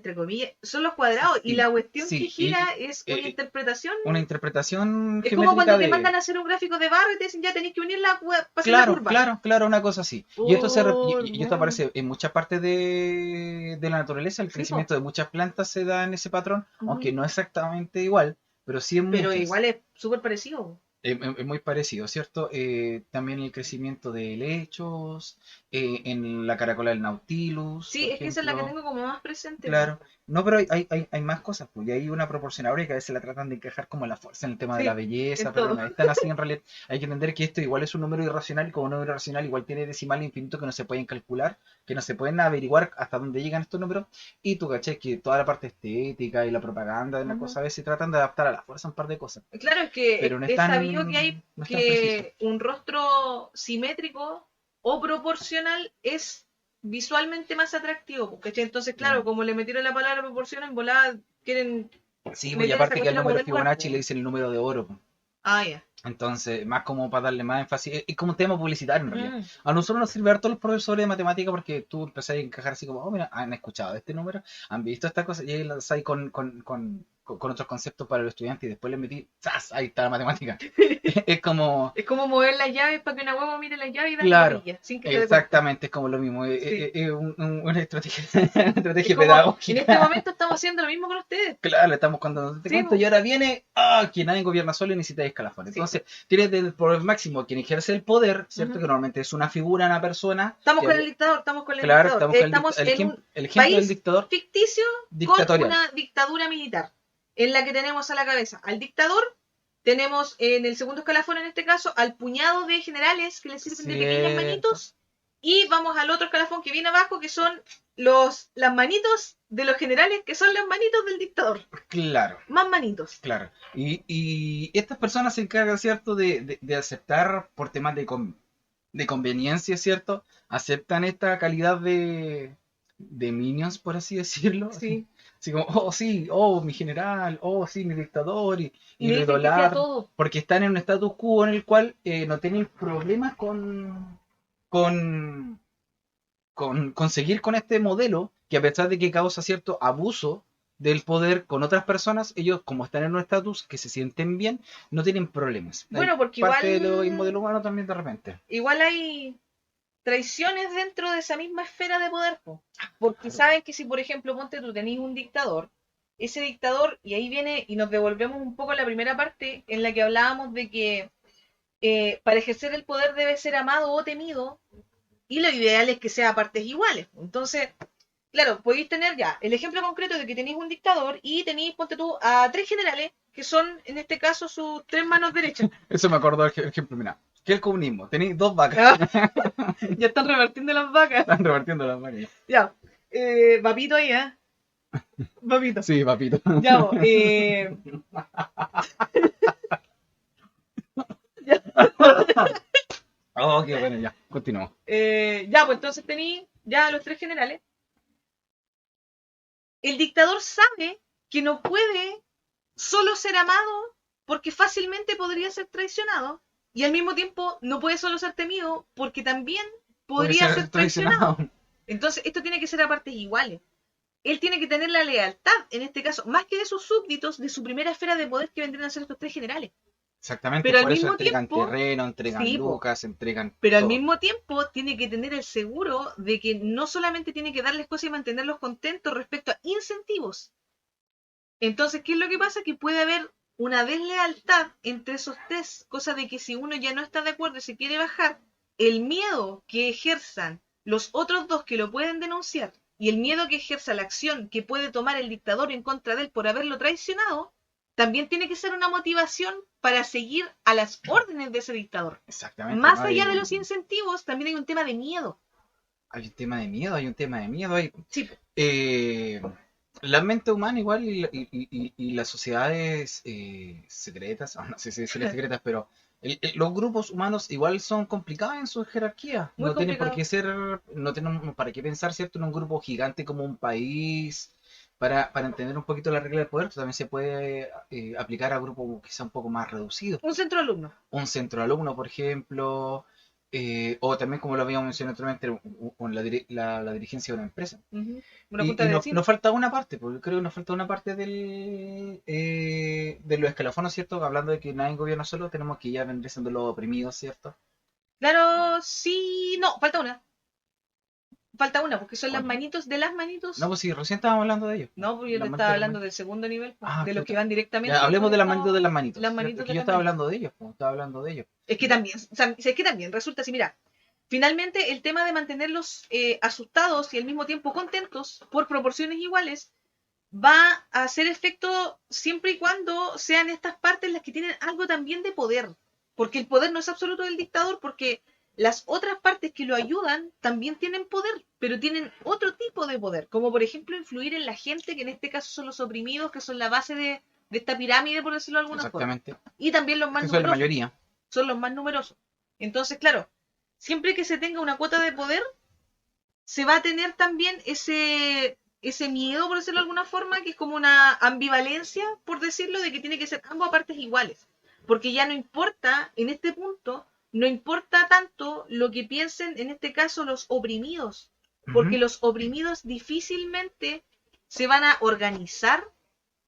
son los cuadrados, sí, y la cuestión que gira es una interpretación. Una interpretación es como cuando te mandan a hacer un gráfico de barra y te dicen, ya tenéis que unir la para hacer la curva. Claro, una cosa así. Y esto aparece en muchas partes de la naturaleza. El crecimiento de muchas plantas se da en ese patrón, aunque no exactamente igual, pero sí en Pero igual es súper parecido. Es muy parecido, ¿cierto? También el crecimiento de helechos, en la caracola del Nautilus. Sí, es que esa es la que tengo como más presente. Claro. No, pero hay más cosas, pues, y hay una proporción áurea que a veces la tratan de encajar como la fuerza en el tema de la belleza, pero no es tan así en realidad. Hay que entender que esto igual es un número irracional, y como un número irracional igual tiene decimal infinito que no se pueden calcular, que no se pueden averiguar hasta dónde llegan estos números, y tú caché que toda la parte estética y la propaganda de la cosa a veces tratan de adaptar a la fuerza un par de cosas. Claro, es que pero no es sabido que hay que un rostro simétrico o proporcional es visualmente más atractivo, ¿cachai? Entonces, claro, como le metieron la palabra proporción, en volada quieren... Sí, y aparte que al número Fibonacci le dicen el número de oro. Ah, ya. Entonces, más como para darle más énfasis, es como un tema publicitario en realidad. A nosotros nos sirve a todos los profesores de matemática porque tú empezás a encajar así como, oh, mira, han escuchado este número, han visto esta cosa, y ahí las hay con otros conceptos para los estudiantes, y después les metí, ¡zas! Ahí está la matemática. Es como mover las llaves para que una huevo mire las llaves y darle claro, sin que exactamente, es como lo mismo, es una estrategia pedagógica. En este momento estamos haciendo lo mismo con ustedes. Claro, estamos contando cuento, y ahora viene, que nadie gobierna solo y necesita escalafones. Entonces, tienes por el máximo quien ejerce el poder, ¿cierto? Que normalmente es una figura, una persona. Estamos con el dictador, estamos con el dictador. Estamos en un ejemplo del dictador ficticio con una dictadura militar, en la que tenemos a la cabeza al dictador, tenemos en el segundo escalafón, en este caso, al puñado de generales que le sirven de pequeñas manitos, y vamos al otro escalafón que viene abajo, que son las manitos de los generales, que son las manitos del dictador. Claro. Más manitos. Claro. Y estas personas se encargan, ¿cierto?, de aceptar por temas de conveniencia, ¿cierto? Aceptan esta calidad de minions, por así decirlo. Sí. Así como, oh sí, oh mi general, oh sí, mi dictador, y redolar, porque están en un status quo en el cual no tienen problemas con seguir con este modelo, que a pesar de que causa cierto abuso del poder con otras personas, ellos, como están en un estatus que se sienten bien, no tienen problemas. Bueno, porque parte igual... del modelo humano también de repente. Igual hay traiciones dentro de esa misma esfera de poder, porque saben que si, por ejemplo, ponte tú tenés un dictador, ese dictador, y ahí viene, y nos devolvemos un poco a la primera parte en la que hablábamos de que para ejercer el poder debe ser amado o temido, y lo ideal es que sea a partes iguales. Entonces, claro, podéis tener ya el ejemplo concreto de que tenéis un dictador y tenéis, ponte tú, a 3 generales, que son, en este caso, sus 3 manos derechas. Eso me acordó el ejemplo, mira. ¿Qué es el comunismo? Tenéis 2 vacas. Ya están repartiendo las vacas. Están repartiendo las vacas. Ya. Papito ahí, ¿eh? Papito. Sí, papito. Ya, Oh, qué bueno, ya. Continuamos. Ya, pues entonces tení ya los 3 generales. El dictador sabe que no puede solo ser amado porque fácilmente podría ser traicionado. Y al mismo tiempo no puede solo ser temido porque también podría ser traicionado. Entonces esto tiene que ser a partes iguales. él tiene que tener la lealtad, en este caso, más que de sus súbditos, de su primera esfera de poder que vendrían a ser estos 3 generales. Exactamente, pero por al eso mismo entregan tiempo, terreno, entregan sí, lucas, entregan pero al todo. mismo tiempo tiene que tener el seguro de que no solamente tiene que darles cosas y mantenerlos contentos respecto a incentivos. Entonces, ¿qué es lo que pasa? Que puede haber una deslealtad entre esos 3, cosa de que si uno ya no está de acuerdo y se quiere bajar, el miedo que ejerzan los otros 2 que lo pueden denunciar y el miedo que ejerza la acción que puede tomar el dictador en contra de él por haberlo traicionado, también tiene que ser una motivación para seguir a las órdenes de ese dictador. Exactamente. Más allá de los incentivos, también hay un tema de miedo. Hay un tema de miedo, hay un tema de miedo. Sí. La mente humana igual y las sociedades secretas, no sé si decirles secretas, pero los grupos humanos igual son complicados en su jerarquía. Muy no tienen por complicado. qué ser, no tienen para qué pensar, ¿cierto?, en un grupo gigante como un país. Para entender un poquito la regla del poder, también se puede aplicar a grupos quizá un poco más reducidos. Un centro alumno. Un centro alumno, por ejemplo, o también, como lo habíamos mencionado anteriormente, con la dirigencia de una empresa. Una junta de vecinos. Nos falta una parte, porque creo que nos falta una parte de los escalafones, ¿cierto? Hablando de que nadie gobierna solo, tenemos que ya vendré siendo los oprimidos, ¿cierto? Claro, sí, no, falta una. Falta una, porque son las manitos de las manitos. No, pues sí, recién estábamos hablando de ellos. No, porque yo te estaba hablando del segundo nivel, de los que van directamente. Ya, hablemos de las manitos de las manitos. Las manitos que yo estaba hablando de ellos, estaba hablando de ellos. Es que también, o sea, es que también resulta así, mira, finalmente el tema de mantenerlos asustados y al mismo tiempo contentos por proporciones iguales va a hacer efecto siempre y cuando sean estas partes las que tienen algo también de poder. Porque el poder no es absoluto del dictador, porque las otras partes que lo ayudan también tienen poder, pero tienen otro tipo de poder, como por ejemplo influir en la gente, que en este caso son los oprimidos, que son la base de esta pirámide, por decirlo de alguna forma. Y también los más numerosos. Son la mayoría. Son los más numerosos. Entonces, claro, siempre que se tenga una cuota de poder, se va a tener también ese miedo, por decirlo de alguna forma, que es como una ambivalencia, por decirlo, de que tiene que ser ambas partes iguales. Porque ya no importa, en este punto, no importa tanto lo que piensen, en este caso, los oprimidos. Porque los oprimidos difícilmente se van a organizar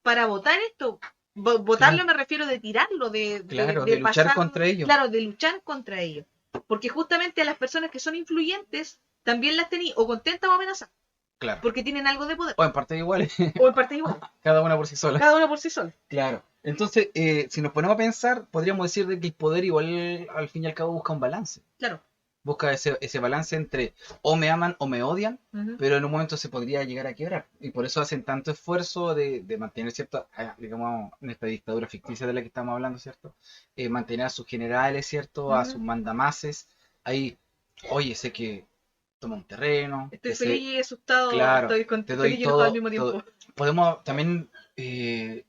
para votar esto. Votarlo, claro. Me refiero de tirarlo, de luchar pasar, contra ellos. Claro, de luchar contra ellos. Porque justamente a las personas que son influyentes también las tenéis o contentas o amenazadas. Claro. Porque tienen algo de poder. O en partes iguales. O en partes iguales. Cada una por sí sola. Cada una por sí sola. Claro. Entonces, si nos ponemos a pensar, podríamos decir de que el poder igual al fin y al cabo busca un balance. Claro. Busca ese balance entre o me aman o me odian, pero en un momento se podría llegar a quebrar. Y por eso hacen tanto esfuerzo de mantener, ¿cierto? Digamos, en esta dictadura ficticia de la que estamos hablando, ¿cierto? Mantener a sus generales, ¿cierto? A sus mandamases. Ahí, oye, sé que toma un terreno. Estoy feliz y asustado. Claro, estoy contento, te doy y todo, al mismo tiempo. Todo. Podemos también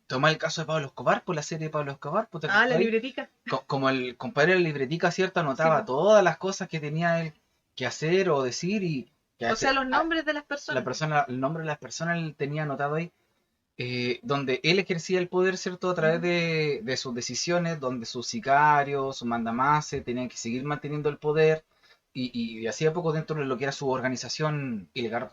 tomar el caso de Pablo Escobar, por la serie de Pablo Escobar. La libretica. Como el compadre de la libretica, ¿cierto? Anotaba sí, todas las cosas que tenía él que hacer o decir y... O sea, los nombres de las personas. El nombre de las personas él tenía anotado ahí. Donde él ejercía el poder, ¿cierto? A través de sus decisiones, donde sus sicarios, sus mandamases tenían que seguir manteniendo el poder. Y hacía poco dentro de lo que era su organización ilegal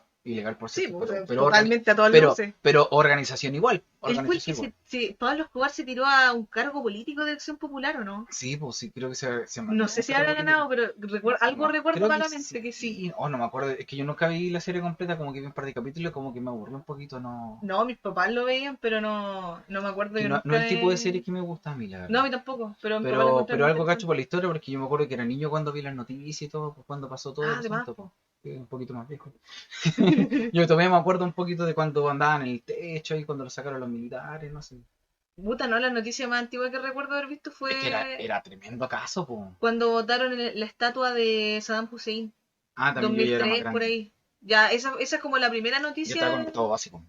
por cierto, sí, pero totalmente a todas luces. Pero organización igual. Organización fue el que Pablo Escobar se tiró a un cargo político de Acción Popular, ¿o no? Sí, pues sí, creo que se no sé si habrá ganado, pero recuerdo malamente que sí. No me acuerdo, es que yo nunca vi la serie completa, como que vi un par de capítulos, como que me aburrió un poquito, no... No, mis papás lo veían, pero no me acuerdo. No es el tipo de serie que me gusta a mí, la verdad. No, a mí tampoco, pero algo cacho por la historia, porque yo me acuerdo que era niño cuando vi las noticias y todo, pues cuando pasó todo eso. Un poquito más viejo. Yo todavía me acuerdo un poquito de cuando andaban en el techo y cuando lo sacaron los militares, no sé. Puta, no, la noticia más antigua que recuerdo haber visto fue... Es que era tremendo caso, po. Cuando votaron la estatua de Saddam Hussein. También 2003, por ahí. Ya, esa es como la primera noticia. Yo estaba con todo básico.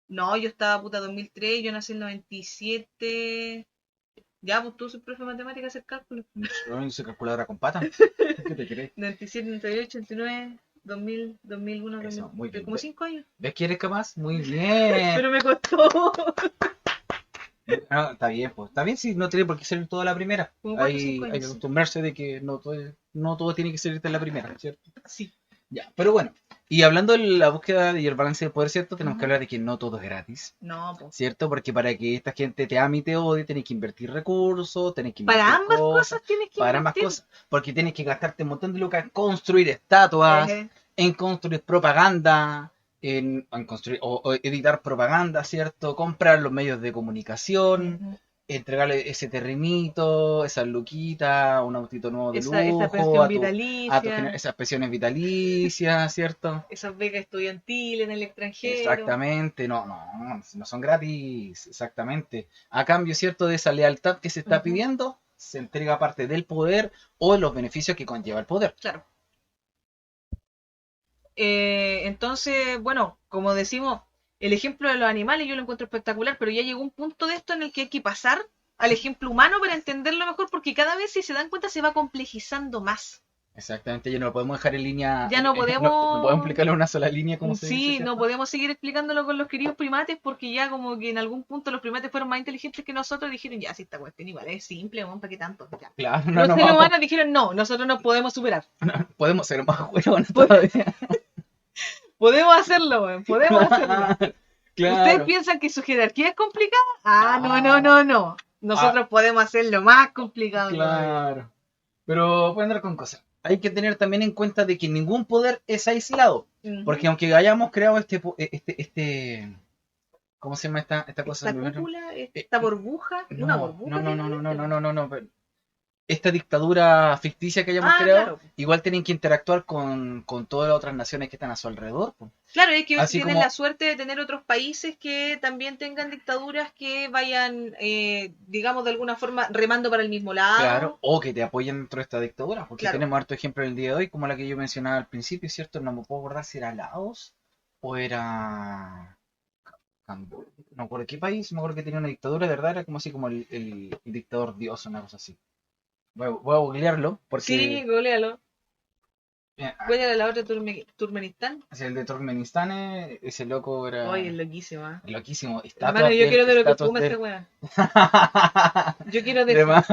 No, yo estaba, 2003, yo nací en el 97... Ya, pues tú soy profe de matemáticas, hacer cálculos. Yo soy calculadora con pata. ¿Qué te crees? 97, 98, 89... 2000, 2001, eso, 2000, muy bien. Como 5 años. ¿Ves que eres capaz? Muy bien. Pero me costó. No, está bien, pues. Está bien si no tiene por qué salir todo a la primera. Hay que acostumbrarse de que no todo tiene que salirte en la primera, ¿cierto? Sí. Ya, pero bueno, y hablando de la búsqueda y el balance del poder, ¿cierto? Tenemos que Ujú. hablar de que no todo es gratis, No, pues. ¿cierto? Porque para que esta gente te ame y te odie, tenés que invertir recursos, tenés que Para invertir ambas cosas, cosas tienes que para ambas invertir. cosas, porque tienes que gastarte un montón de lucas en construir estatuas, Ejé. en construir propaganda, en construir o editar propaganda, ¿cierto? Comprar los medios de comunicación, Ujú. entregarle ese terrenito, esa luquita, un autito nuevo de Esa lujo, pensión a tu vitalicia, esas pensiones vitalicias, ¿cierto? esas becas estudiantiles en el extranjero. Exactamente, no son gratis, exactamente. A cambio, ¿cierto? De esa lealtad que se está Ujú. pidiendo, se entrega parte del poder o de los beneficios que conlleva el poder. Claro. Entonces, bueno, como decimos, el ejemplo de los animales yo lo encuentro espectacular, pero ya llegó un punto de esto en el que hay que pasar al ejemplo humano para entenderlo mejor, porque cada vez, si se dan cuenta, se va complejizando más. Exactamente, ya no lo podemos dejar en línea, Ya no no podemos podemos, explicarlo en una sola línea, como se dice, sí, no ¿cierto? podemos seguir explicándolo con los queridos primates, porque ya como que en algún punto los primates fueron más inteligentes que nosotros y dijeron, ya, si esta cuestión igual es simple, ¿para qué tanto? Ya. Claro, no Los nos seres vamos, humanos dijeron, no, nosotros nos podemos superar. podemos ser más huevones todavía. Podemos hacerlo, weón, podemos hacerlo. ¿Ustedes Claro, piensan que su jerarquía es complicada? Ah, no, no, ah, no, no. ah, Nosotros podemos hacerlo más complicado todavía. claro. Pero pueden andar con cosas. Hay que tener también en cuenta de que ningún poder es aislado. Porque Ujú. aunque hayamos creado ¿cómo se llama esta cosa? Esta cúpula, Eh, esta burbuja, una no, no, burbuja no, no, no, no, técnicamente, no, ¿no? no, no, no. Esta dictadura ficticia que hayamos Ah, creado, claro. igual tienen que interactuar con todas las otras naciones que están a su alrededor, po. Claro, hay que ver si Así tienen la como, suerte de tener otros países que también tengan dictaduras que vayan, digamos, de alguna forma remando para el mismo claro, lado. o que te apoyen dentro de esta dictadura, porque Claro. tenemos harto ejemplo en el día de hoy, como la que yo mencionaba al principio, ¿cierto? No me puedo acordar si era Laos o era Camboya. No me acuerdo qué país, me acuerdo que tenía una dictadura, de verdad, era como así como el dictador dios, una cosa así. Voy a googlearlo, Sí, porque goléalo. eh, ¿Cuál era la otra Turkmenistán? hacia el de Turkmenistán, ese loco Oye, es era loquísima. loquísimo. Hermano, Estatuas yo de él, quiero de lo que estatuas fuma de ese él. weón. Yo quiero de De eso. más,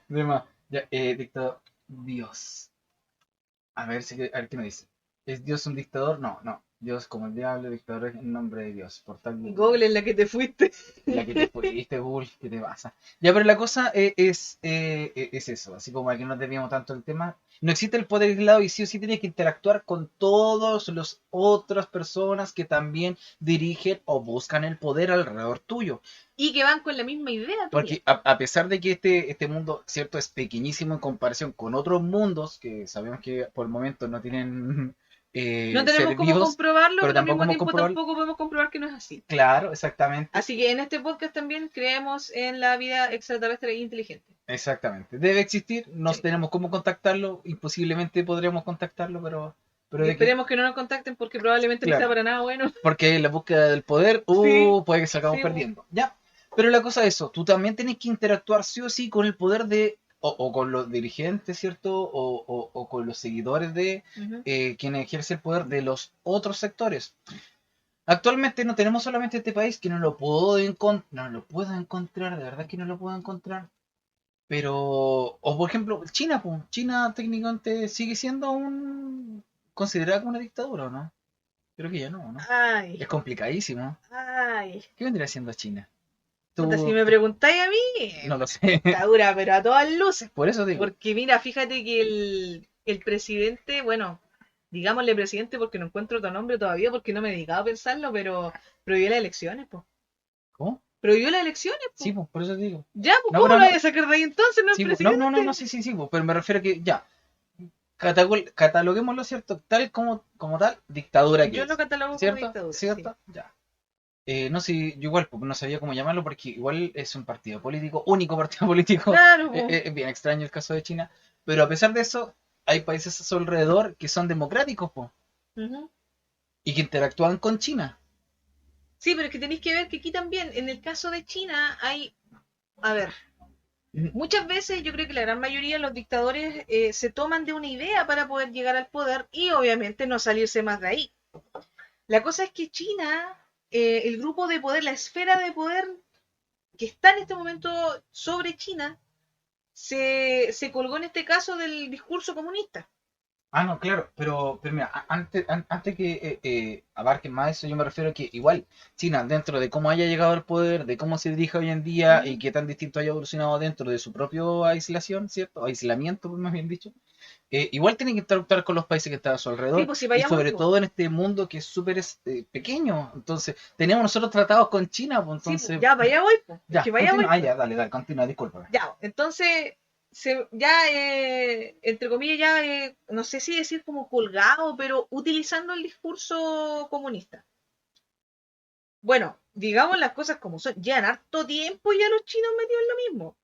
de más. Ya, dictador, Dios. A ver qué me dice. ¿Es Dios un dictador? No, no. Dios como el diablo, dictador en nombre de Dios. Portal Google. Google en la que te fuiste. La que te fuiste, Google, ¿qué te pasa? Ya, pero la cosa es eso, así como que no desviamos tanto el tema. No existe el poder aislado y sí o sí tienes que interactuar con todas las otras personas que también dirigen o buscan el poder alrededor tuyo. Y que van con la misma idea tuya. Porque a pesar de que este mundo, cierto, es pequeñísimo en comparación con otros mundos que sabemos que por el momento no tienen No tenemos seres cómo vivos, comprobarlo, pero pero al tampoco mismo hemos tiempo comprobado. tampoco podemos comprobar que no es así. Claro, exactamente. Así que en este podcast también creemos en la vida extraterrestre e inteligente. Exactamente. Debe existir, no Sí. tenemos cómo contactarlo, imposiblemente podremos contactarlo, pero Y de que, esperemos que no nos contacten porque probablemente no sea claro, para nada bueno. porque la búsqueda del poder, Sí, puede que salgamos sí. perdiendo. Ya. Pero la cosa es eso, tú también tienes que interactuar sí o sí con el poder o con los dirigentes, ¿cierto? O con los seguidores de Uh-huh. quienes ejerce el poder de los otros sectores. Actualmente no tenemos solamente este país que no lo puedo encontrar, de verdad que no lo puedo encontrar. Pero, o por ejemplo, China, pues, China técnicamente sigue siendo considerada como una dictadura, ¿o no? Creo que ya no, ¿no? Ay, Es complicadísimo. ay. ¿Qué vendría siendo China? Puta, si Tú, me preguntáis a mí, no lo sé. dictadura, pero a todas luces. Por eso digo. Porque mira, fíjate que el presidente, bueno, digámosle presidente porque no encuentro otro nombre todavía porque no me he dedicado a pensarlo, pero prohibió las elecciones, pues. ¿Cómo? Prohibió las elecciones, Sí, pues. pues, por eso digo. Ya, pues, No, ¿cómo pero lo no. voy a sacar de ahí entonces? No es Sí, pues, no, presidente. sí, pues, pero me refiero a que ya. Cataloguémoslo, ¿cierto? Tal como tal, dictadura que Yo lo es. catalogo como ¿Cierto? dictadura, sí. ¿Cierto? Ya. No sé, yo igual pues, no sabía cómo llamarlo porque igual es un partido político, único partido político. Claro, pues. Es bien extraño el caso de China. Pero a pesar de eso, hay países a su alrededor que son democráticos po, Ujú. y que interactúan con China. Sí, pero es que tenéis que ver que aquí también, en el caso de China, hay, a ver, Ujú. muchas veces yo creo que la gran mayoría de los dictadores se toman de una idea para poder llegar al poder y obviamente no salirse más de ahí. La cosa es que China, el grupo de poder, la esfera de poder que está en este momento sobre China, se colgó en este caso del discurso comunista. Ah, no, claro, pero mira, antes que abarquen más eso, yo me refiero a que igual China, dentro de cómo haya llegado al poder, de cómo se dirige hoy en día y ¿Mm? qué tan distinto haya evolucionado dentro de su propio aislación, ¿cierto? Aislamiento, más bien dicho. Igual tiene que interactuar con los países que están a su Sí, alrededor pues si y vayamos, sobre pues. todo en este mundo que es súper pequeño. Entonces, teníamos nosotros tratados con China, pues Sí, pues, entonces, ya, vaya voy, pues. Es ya, que vaya continúa. voy, Ah, pues. ya, dale, continúa, discúlpame. Ya, entonces, ya, entre comillas, ya, no sé si decir como colgado, pero utilizando el discurso comunista. Bueno, digamos las cosas como son. Llevan harto tiempo ya los chinos metidos en lo mismo.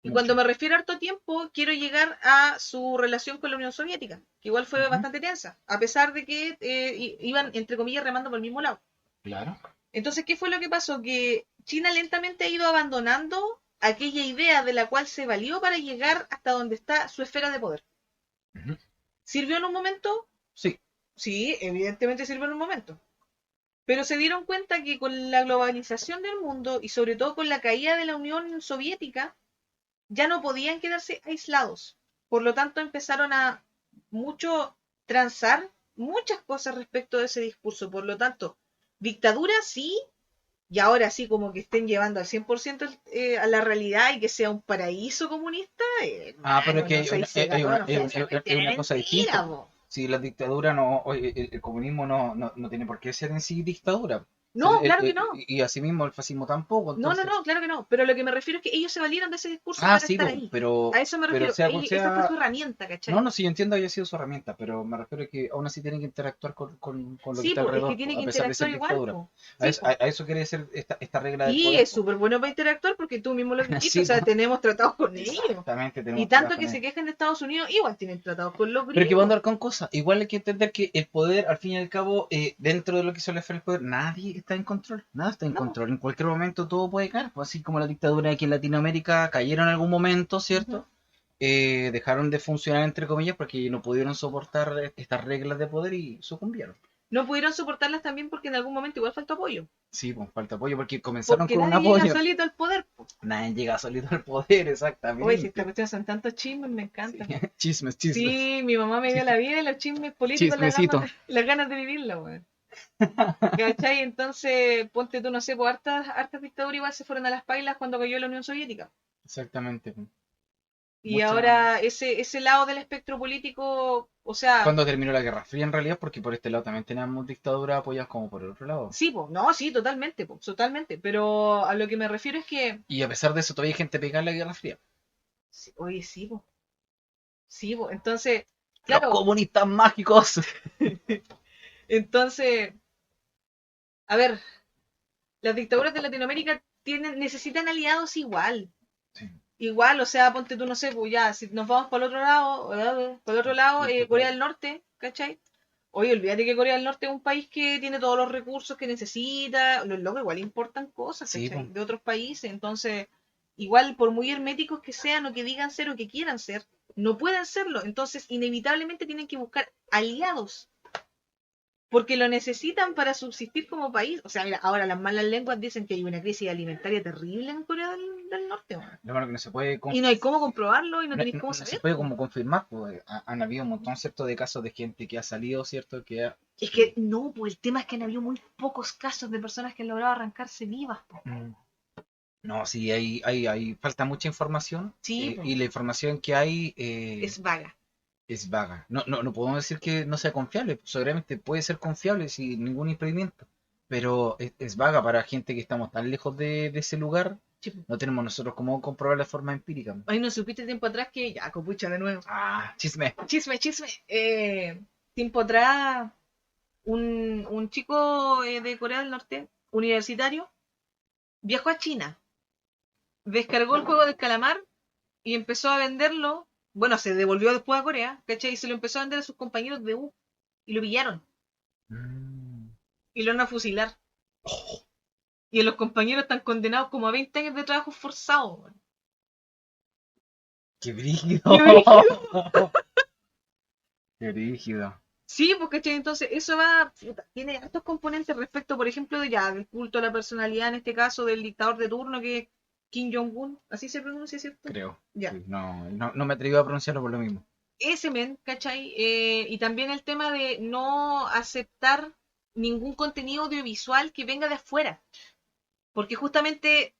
Y cuando Mucho. me refiero a harto tiempo, quiero llegar a su relación con la Unión Soviética, que igual fue Ujú, bastante tensa, a pesar de que iban, entre comillas, remando por el mismo lado. claro. Entonces, ¿qué fue lo que pasó? Que China lentamente ha ido abandonando aquella idea de la cual se valió para llegar hasta donde está su esfera de poder. Ujú. ¿Sirvió en un momento? Sí. Sí, evidentemente sirvió en un momento. Pero se dieron cuenta que con la globalización del mundo y sobre todo con la caída de la Unión Soviética, ya no podían quedarse aislados. Por lo tanto, empezaron a mucho transar muchas cosas respecto de ese discurso. Por lo tanto, dictadura sí, y ahora sí como que estén llevando al 100% a la realidad y que sea un paraíso comunista, Ah, pero es hermano, que no sé, se ganó, no sé, esa es cuestión es una cosa distinta. mentira, Po. po. Si la dictadura no, oye, el comunismo no tiene por qué ser en sí dictadura. No, claro que no. Y asimismo el fascismo tampoco, No, no, entonces. no, claro que no. Pero lo que me refiero es que ellos se valieron de ese discurso Ah, para sí, estar po, ahí. A eso me pero refiero. sea cual Esa fue su sea. herramienta, No, ¿cachai? no, sí, yo entiendo que haya sido su herramienta, pero me refiero a que aún así tienen que interactuar con lo que Sí, está pues, es que alrededor, po, tiene que a pesar de ser interactuar igual, dictadura. pues. Sí, pues. A eso quiere decir esta regla del Y poder, es po. súper bueno para interactuar porque tú mismo lo has dicho, o Sí, sea, po, tenemos tratados con ellos. exactamente, Y tenemos tanto trabajo que en se ello. quejan de Estados Unidos, igual tienen tratados con los Pero que va a gringos. andar con cosas. Igual hay que entender que el poder, al fin y al cabo, dentro de lo que suele hacer el poder, nadie está en control. Nada está en No. control. En cualquier momento todo puede caer. Pues así como la dictadura aquí en Latinoamérica cayeron en algún momento, Ujú. ¿cierto? Dejaron de funcionar, entre comillas, porque no pudieron soportar estas reglas de poder y sucumbieron. No pudieron soportarlas también porque en algún momento igual faltó apoyo. Sí, pues falta apoyo porque comenzaron Porque con un nadie llega apoyo. solito al poder. Nadie llega solito al poder, Oye, si esta exactamente. cuestión son tantos chismes, me Sí. encantan. Chismes, chismes. Sí, mi mamá me dio la vida y los chismes políticos, Chismecito. las ganas de vivirla, weón. ¿Cachai? Entonces, ponte tú, no sé, pues hartas dictaduras igual se fueron a las pailas cuando cayó la Unión Soviética. Exactamente. Y Mucha. ahora ese lado del espectro político, o sea, Cuando terminó la Guerra Fría en realidad, porque por este lado también teníamos dictaduras apoyadas como por el otro lado. sí, pues, no, sí, totalmente, pues, totalmente. Pero a lo que me refiero es que, Y a pesar de eso todavía hay gente pegada en la Guerra Fría. sí, oye, sí, pues, entonces, Los claro, comunistas mágicos. entonces, a ver, las dictaduras de Latinoamérica necesitan aliados igual. Sí, Igual, o sea, ponte tú, no sé, pues ya, si nos vamos para el otro lado, Corea del Norte, ¿cachai? Oye, olvídate que Corea del Norte es un país que tiene todos los recursos que necesita, los locos igual importan cosas, sí, ¿cachai? pues. De otros países, entonces, igual, por muy herméticos que sean o que digan ser o que quieran ser, no pueden serlo, entonces, inevitablemente tienen que buscar aliados porque lo necesitan para subsistir como país. O sea, mira, ahora las malas lenguas dicen que hay una crisis alimentaria terrible en Corea del Norte, man. Lo bueno que no se puede, Y no hay cómo comprobarlo y no tenéis cómo no se saber. puede como confirmar, pues. Han habido un montón, ¿cierto?, de casos de gente que ha salido, ¿cierto?, Es que eh, no, pues el tema es que han habido muy pocos casos de personas que han logrado arrancarse vivas, po. mm, no, sí, falta mucha información Sí, pues, y la información que hay es vaga. es vaga. No podemos decir que no sea confiable. Seguramente puede ser confiable sin ningún impedimento. Pero es vaga para gente que estamos tan lejos de ese lugar. Sí, po. No tenemos nosotros cómo comprobar de forma empírica. Ahí no supiste tiempo atrás que, ya, copucha de nuevo. Ah, chisme. Chisme. Tiempo atrás, un chico de Corea del Norte, universitario, viajó a China, descargó el juego del calamar y empezó a venderlo. Bueno, se devolvió después a Corea, ¿cachai? Y se lo empezó a vender a sus compañeros de U. Y lo pillaron. Mm. Y lo van a fusilar. Y los compañeros están condenados como a 20 años de trabajo forzado. Man. ¡Qué brígido! ¡Qué brígido! ¡Qué brígido! Sí, pues, ¿cachai? Entonces, eso va, tiene altos componentes respecto, por ejemplo, de ya, del culto a la personalidad, en este caso, del dictador de turno, que es Kim Jong-un. Así se pronuncia, ¿cierto? Creo. Ya. Sí, no me atreví a pronunciarlo por lo mismo. ese men, ¿cachai? Y también el tema de no aceptar ningún contenido audiovisual que venga de afuera. Porque justamente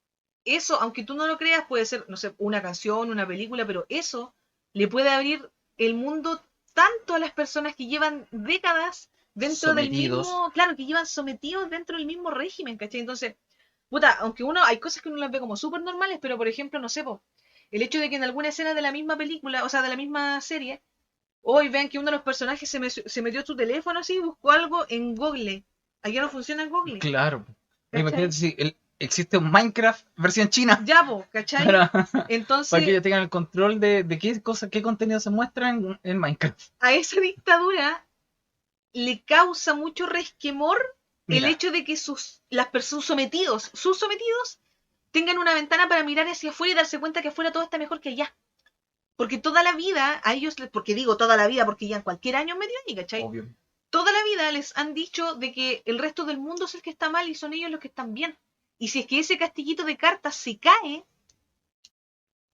eso, aunque tú no lo creas, puede ser, no sé, una canción, una película, pero eso le puede abrir el mundo tanto a las personas que llevan décadas dentro del Sometidos. mismo, claro, que llevan sometidos dentro del mismo régimen, ¿cachai? Entonces, puta, aunque uno, hay cosas que uno las ve como súper normales, pero por ejemplo, no sé, po, el hecho de que en alguna escena de la misma película, o sea, de la misma serie, hoy vean que uno de los personajes se metió su teléfono así y buscó algo en Google. Allá no funciona en Google. Claro. Imagínate ¿Cachai? si existe un Minecraft versión china Ya, po, ¿cachai? para, para que Entonces, ellos tengan el control de qué cosas, qué contenido se muestra en Minecraft. a esa dictadura le causa mucho resquemor el Mira, hecho de que las personas sus sometidos, tengan una ventana para mirar hacia afuera y darse cuenta que afuera todo está mejor que allá. Porque toda la vida, a ellos, porque digo toda la vida porque ya en cualquier año medio ahí, ¿cachai? obvio. Toda la vida les han dicho de que el resto del mundo es el que está mal y son ellos los que están bien. Y si es que ese castillito de cartas se cae,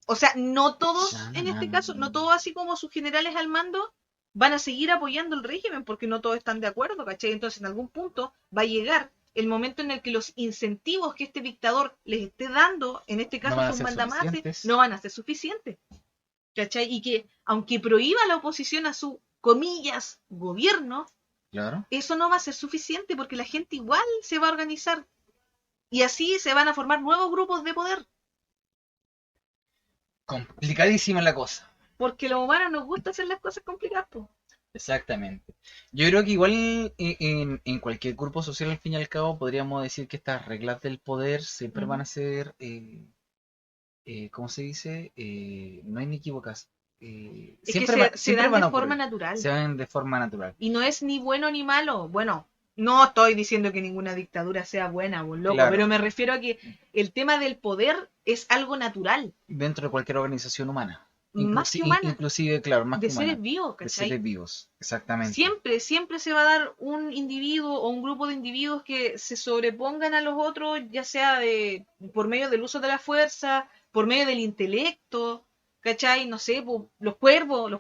o sea, no todos, en este caso, no todos así como sus generales al mando, van a seguir apoyando el régimen porque no todos están de acuerdo, ¿cachai? Entonces en algún punto va a llegar el momento en el que los incentivos que este dictador les esté dando, en este No caso van a sus ser mandamases, suficientes. no van a ser suficientes, ¿cachai? Y que aunque prohíba la oposición a su, comillas, gobierno, Claro. eso no va a ser suficiente porque la gente igual se va a organizar y así se van a formar nuevos grupos de poder. Complicadísima la cosa. Porque a los humanos nos gusta hacer las cosas complicadas, pues. Exactamente. Yo creo que igual en cualquier grupo social, al fin y al cabo, podríamos decir que estas reglas del poder siempre van a ser, ¿cómo se dice? No hay ni equivocas. Es que Siempre, se siempre dan van de a forma ocurrir. natural. Se ven de forma natural. Y no es ni bueno ni malo. Bueno, no estoy diciendo que ninguna dictadura sea buena, vos loco, Claro, pero me refiero a que el tema del poder es algo natural, dentro de cualquier organización humana. más que humana, Inclusive, claro, más de que seres humana. vivos, De ¿cachai? seres vivos, exactamente. Siempre, siempre se va a dar un individuo o un grupo de individuos que se sobrepongan a los otros, ya sea por medio del uso de la fuerza, por medio del intelecto, ¿cachai? No sé, oye, los cuervos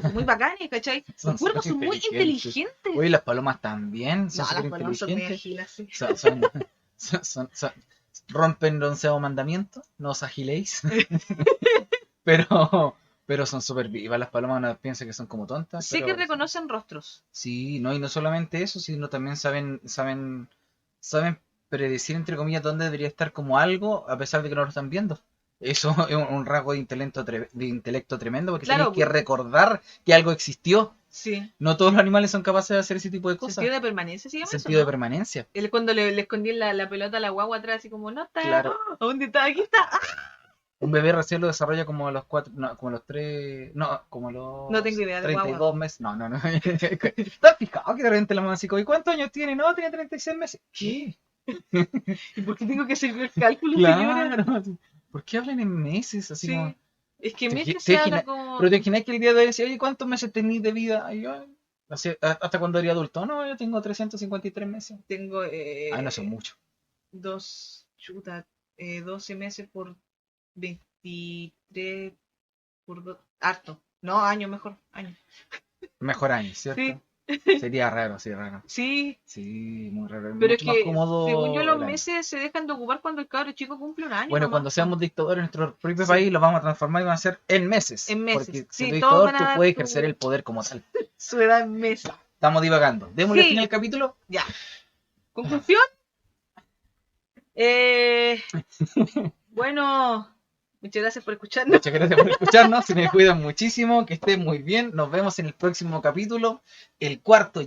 son muy bacanes, ¿cachai? Los Son súper cuervos son muy inteligentes. inteligentes. Oye, las palomas también No, son súper las palomas son muy inteligentes. ágiles, sí. Son, rompen el 11º mandamiento, no os agiléis. pero, pero son súper vivas las palomas, uno piensa que son como tontas, Sé que pero reconocen rostros. sí, no, y no solamente eso, sino también saben predecir, entre comillas, dónde debería estar como algo, a pesar de que no lo están viendo. Eso es un rasgo de intelecto tremendo, porque tenéis Claro, que recordar que algo existió. sí. No todos los animales son capaces de hacer ese tipo de cosas. Sentido de permanencia se llama eso, Sentido de ¿no? permanencia. Él cuando le escondí la pelota a la guagua atrás, así como, no está, Claro. ¿a dónde está? Aquí está. ¡Ah! Un bebé recién lo desarrolla como a los 4, no, como a los 3, no, como a los No tengo idea de guagua. 32 meses. No. ¿Estás fijado que de repente la mamá así como, ¿y cuántos años tiene? No, tiene 36 meses. ¿Qué? ¿Y por qué tengo que hacer el cálculo, señora? Claro. ¿Por qué hablan en meses? Así Sí. como, Es que ¿te, meses te se imaginas- habla como... pero te imaginas que el día de hoy decía, oye, ¿cuántos meses tenéis de vida? Y yo, hasta cuando era adulto, no, yo tengo 353 meses. Tengo No son mucho. 12 meses por 23 por 2, harto. No, año mejor, año. Mejor año, ¿cierto? Sí. Sería raro, sí, raro. Sí, Sí, muy raro. Es pero es mucho más que cómodo según yo los el año. meses se dejan de ocupar cuando el cabro chico cumple un año. Bueno, nomás, cuando po. seamos dictadores en nuestro propio Sí. país, los vamos a transformar y van a ser en meses. En meses. Porque Sí, siendo todos dictador, van a tú dar puedes tu- ejercer el poder como tal. Su edad en meses. Estamos divagando. Démosle Sí. fin al capítulo. Ya. ¿Conclusión? Bueno, muchas gracias por escucharnos. Muchas gracias por escucharnos. Se me cuidan muchísimo. Que estén muy bien. Nos vemos en el próximo capítulo. El cuarto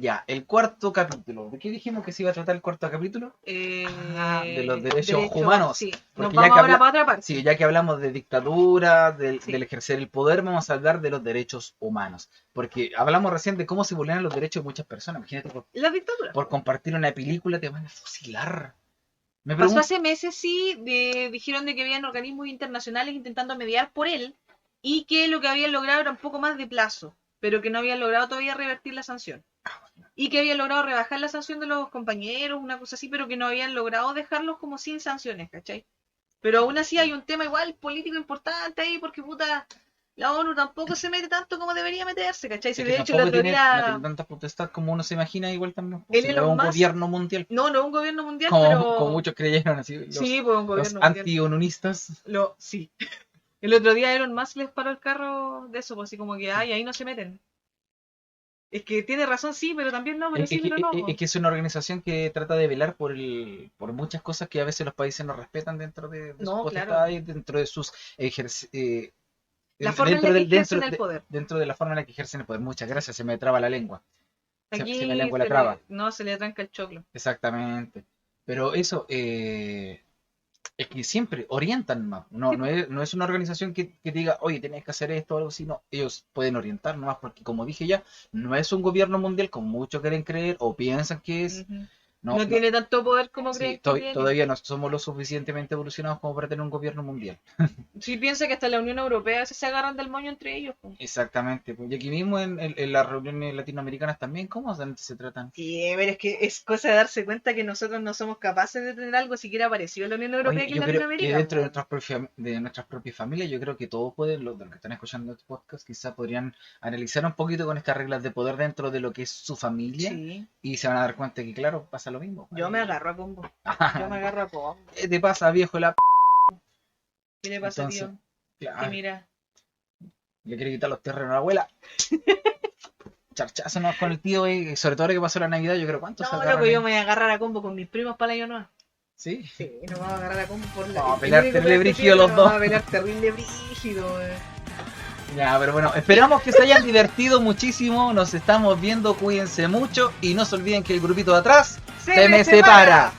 capítulo. ¿De qué dijimos que se iba a tratar el cuarto capítulo? De los derechos humanos. Sí, Porque nos ya vamos que ahora para otra parte. Sí, ya que hablamos de dictadura, Sí. del ejercer el poder, vamos a hablar de los derechos humanos. Porque hablamos recién de cómo se vulneran los derechos de muchas personas. Imagínate, La dictadura. por compartir una película te van a fusilar. Me Pasó pregunto, hace meses, sí, dijeron de que habían organismos internacionales intentando mediar por él y que lo que habían logrado era un poco más de plazo, pero que no habían logrado todavía revertir la sanción. Y que habían logrado rebajar la sanción de los compañeros, una cosa así, pero que no habían logrado dejarlos como sin sanciones, ¿cachai? Pero aún así hay un tema igual político importante ahí, porque puta, la ONU tampoco se mete tanto como debería meterse, ¿cachai? Si Es de que hecho el tampoco otro tiene, no día... tiene tanta potestad como uno se imagina igual también. El Se ve Elon un Musk... gobierno mundial. No, no un gobierno mundial, Como pero... muchos creyeron así. Sí, pues un Los gobierno mundial. anti-onunistas. Sí. El otro día Elon Musk les paró el carro de eso, pues así como que, ay, ahí no se meten. Es que tiene razón, sí, pero también no, pero sí, pero no. Es que es una organización que trata de velar por muchas cosas que a veces los países no respetan dentro de sus potestades, dentro de sus la forma en la que ejercen el poder. Dentro de la forma en la que ejercen el poder. Muchas gracias, se me traba la lengua. Aquí se me lengua la traba. No, se le tranca el choclo. Exactamente. Pero eso, es que siempre orientan más. No es una organización que diga, oye, tenés que hacer esto o algo así. No, ellos pueden orientar nomás porque, como dije ya, no es un gobierno mundial como muchos quieren creer o piensan que es. No tiene tanto poder como creen. Todavía no somos lo suficientemente evolucionados como para tener un gobierno mundial. Sí, piensa que hasta la Unión Europea se agarran del moño entre ellos. Pues. Exactamente. Pues, y aquí mismo en las reuniones latinoamericanas también, ¿cómo se tratan? Sí, pero es que es cosa de darse cuenta que nosotros no somos capaces de tener algo siquiera parecido a la Unión Europea. Oye, que en Latinoamérica. Que dentro de nuestras propias familias, yo creo que todos pueden, los que están escuchando este podcast, quizás podrían analizar un poquito con estas reglas de poder dentro de lo que es su familia. Sí. Y se van a dar cuenta que, claro, pasa lo mismo. Yo me agarro a combo. Yo me agarro a combo. ¿Qué te pasa, viejo? ¿Qué le pasa, entonces, tío? Claro. Que mira. Le quiere quitar los terrenos a la abuela. Charchazo nomás con el tío, sobre todo ahora que pasó la Navidad, yo creo, ¿cuántos se agarran? No, yo me voy a agarrar a combo con mis primos para el año nuevo. ¿Sí? Sí, nos vamos a agarrar a combo por la... Vamos a pelear terrible brígido los dos. Vamos a pelear terrible brígido, Ya, pero bueno, esperamos que se hayan divertido muchísimo, nos estamos viendo, cuídense mucho y no se olviden que el grupito de atrás se me separa.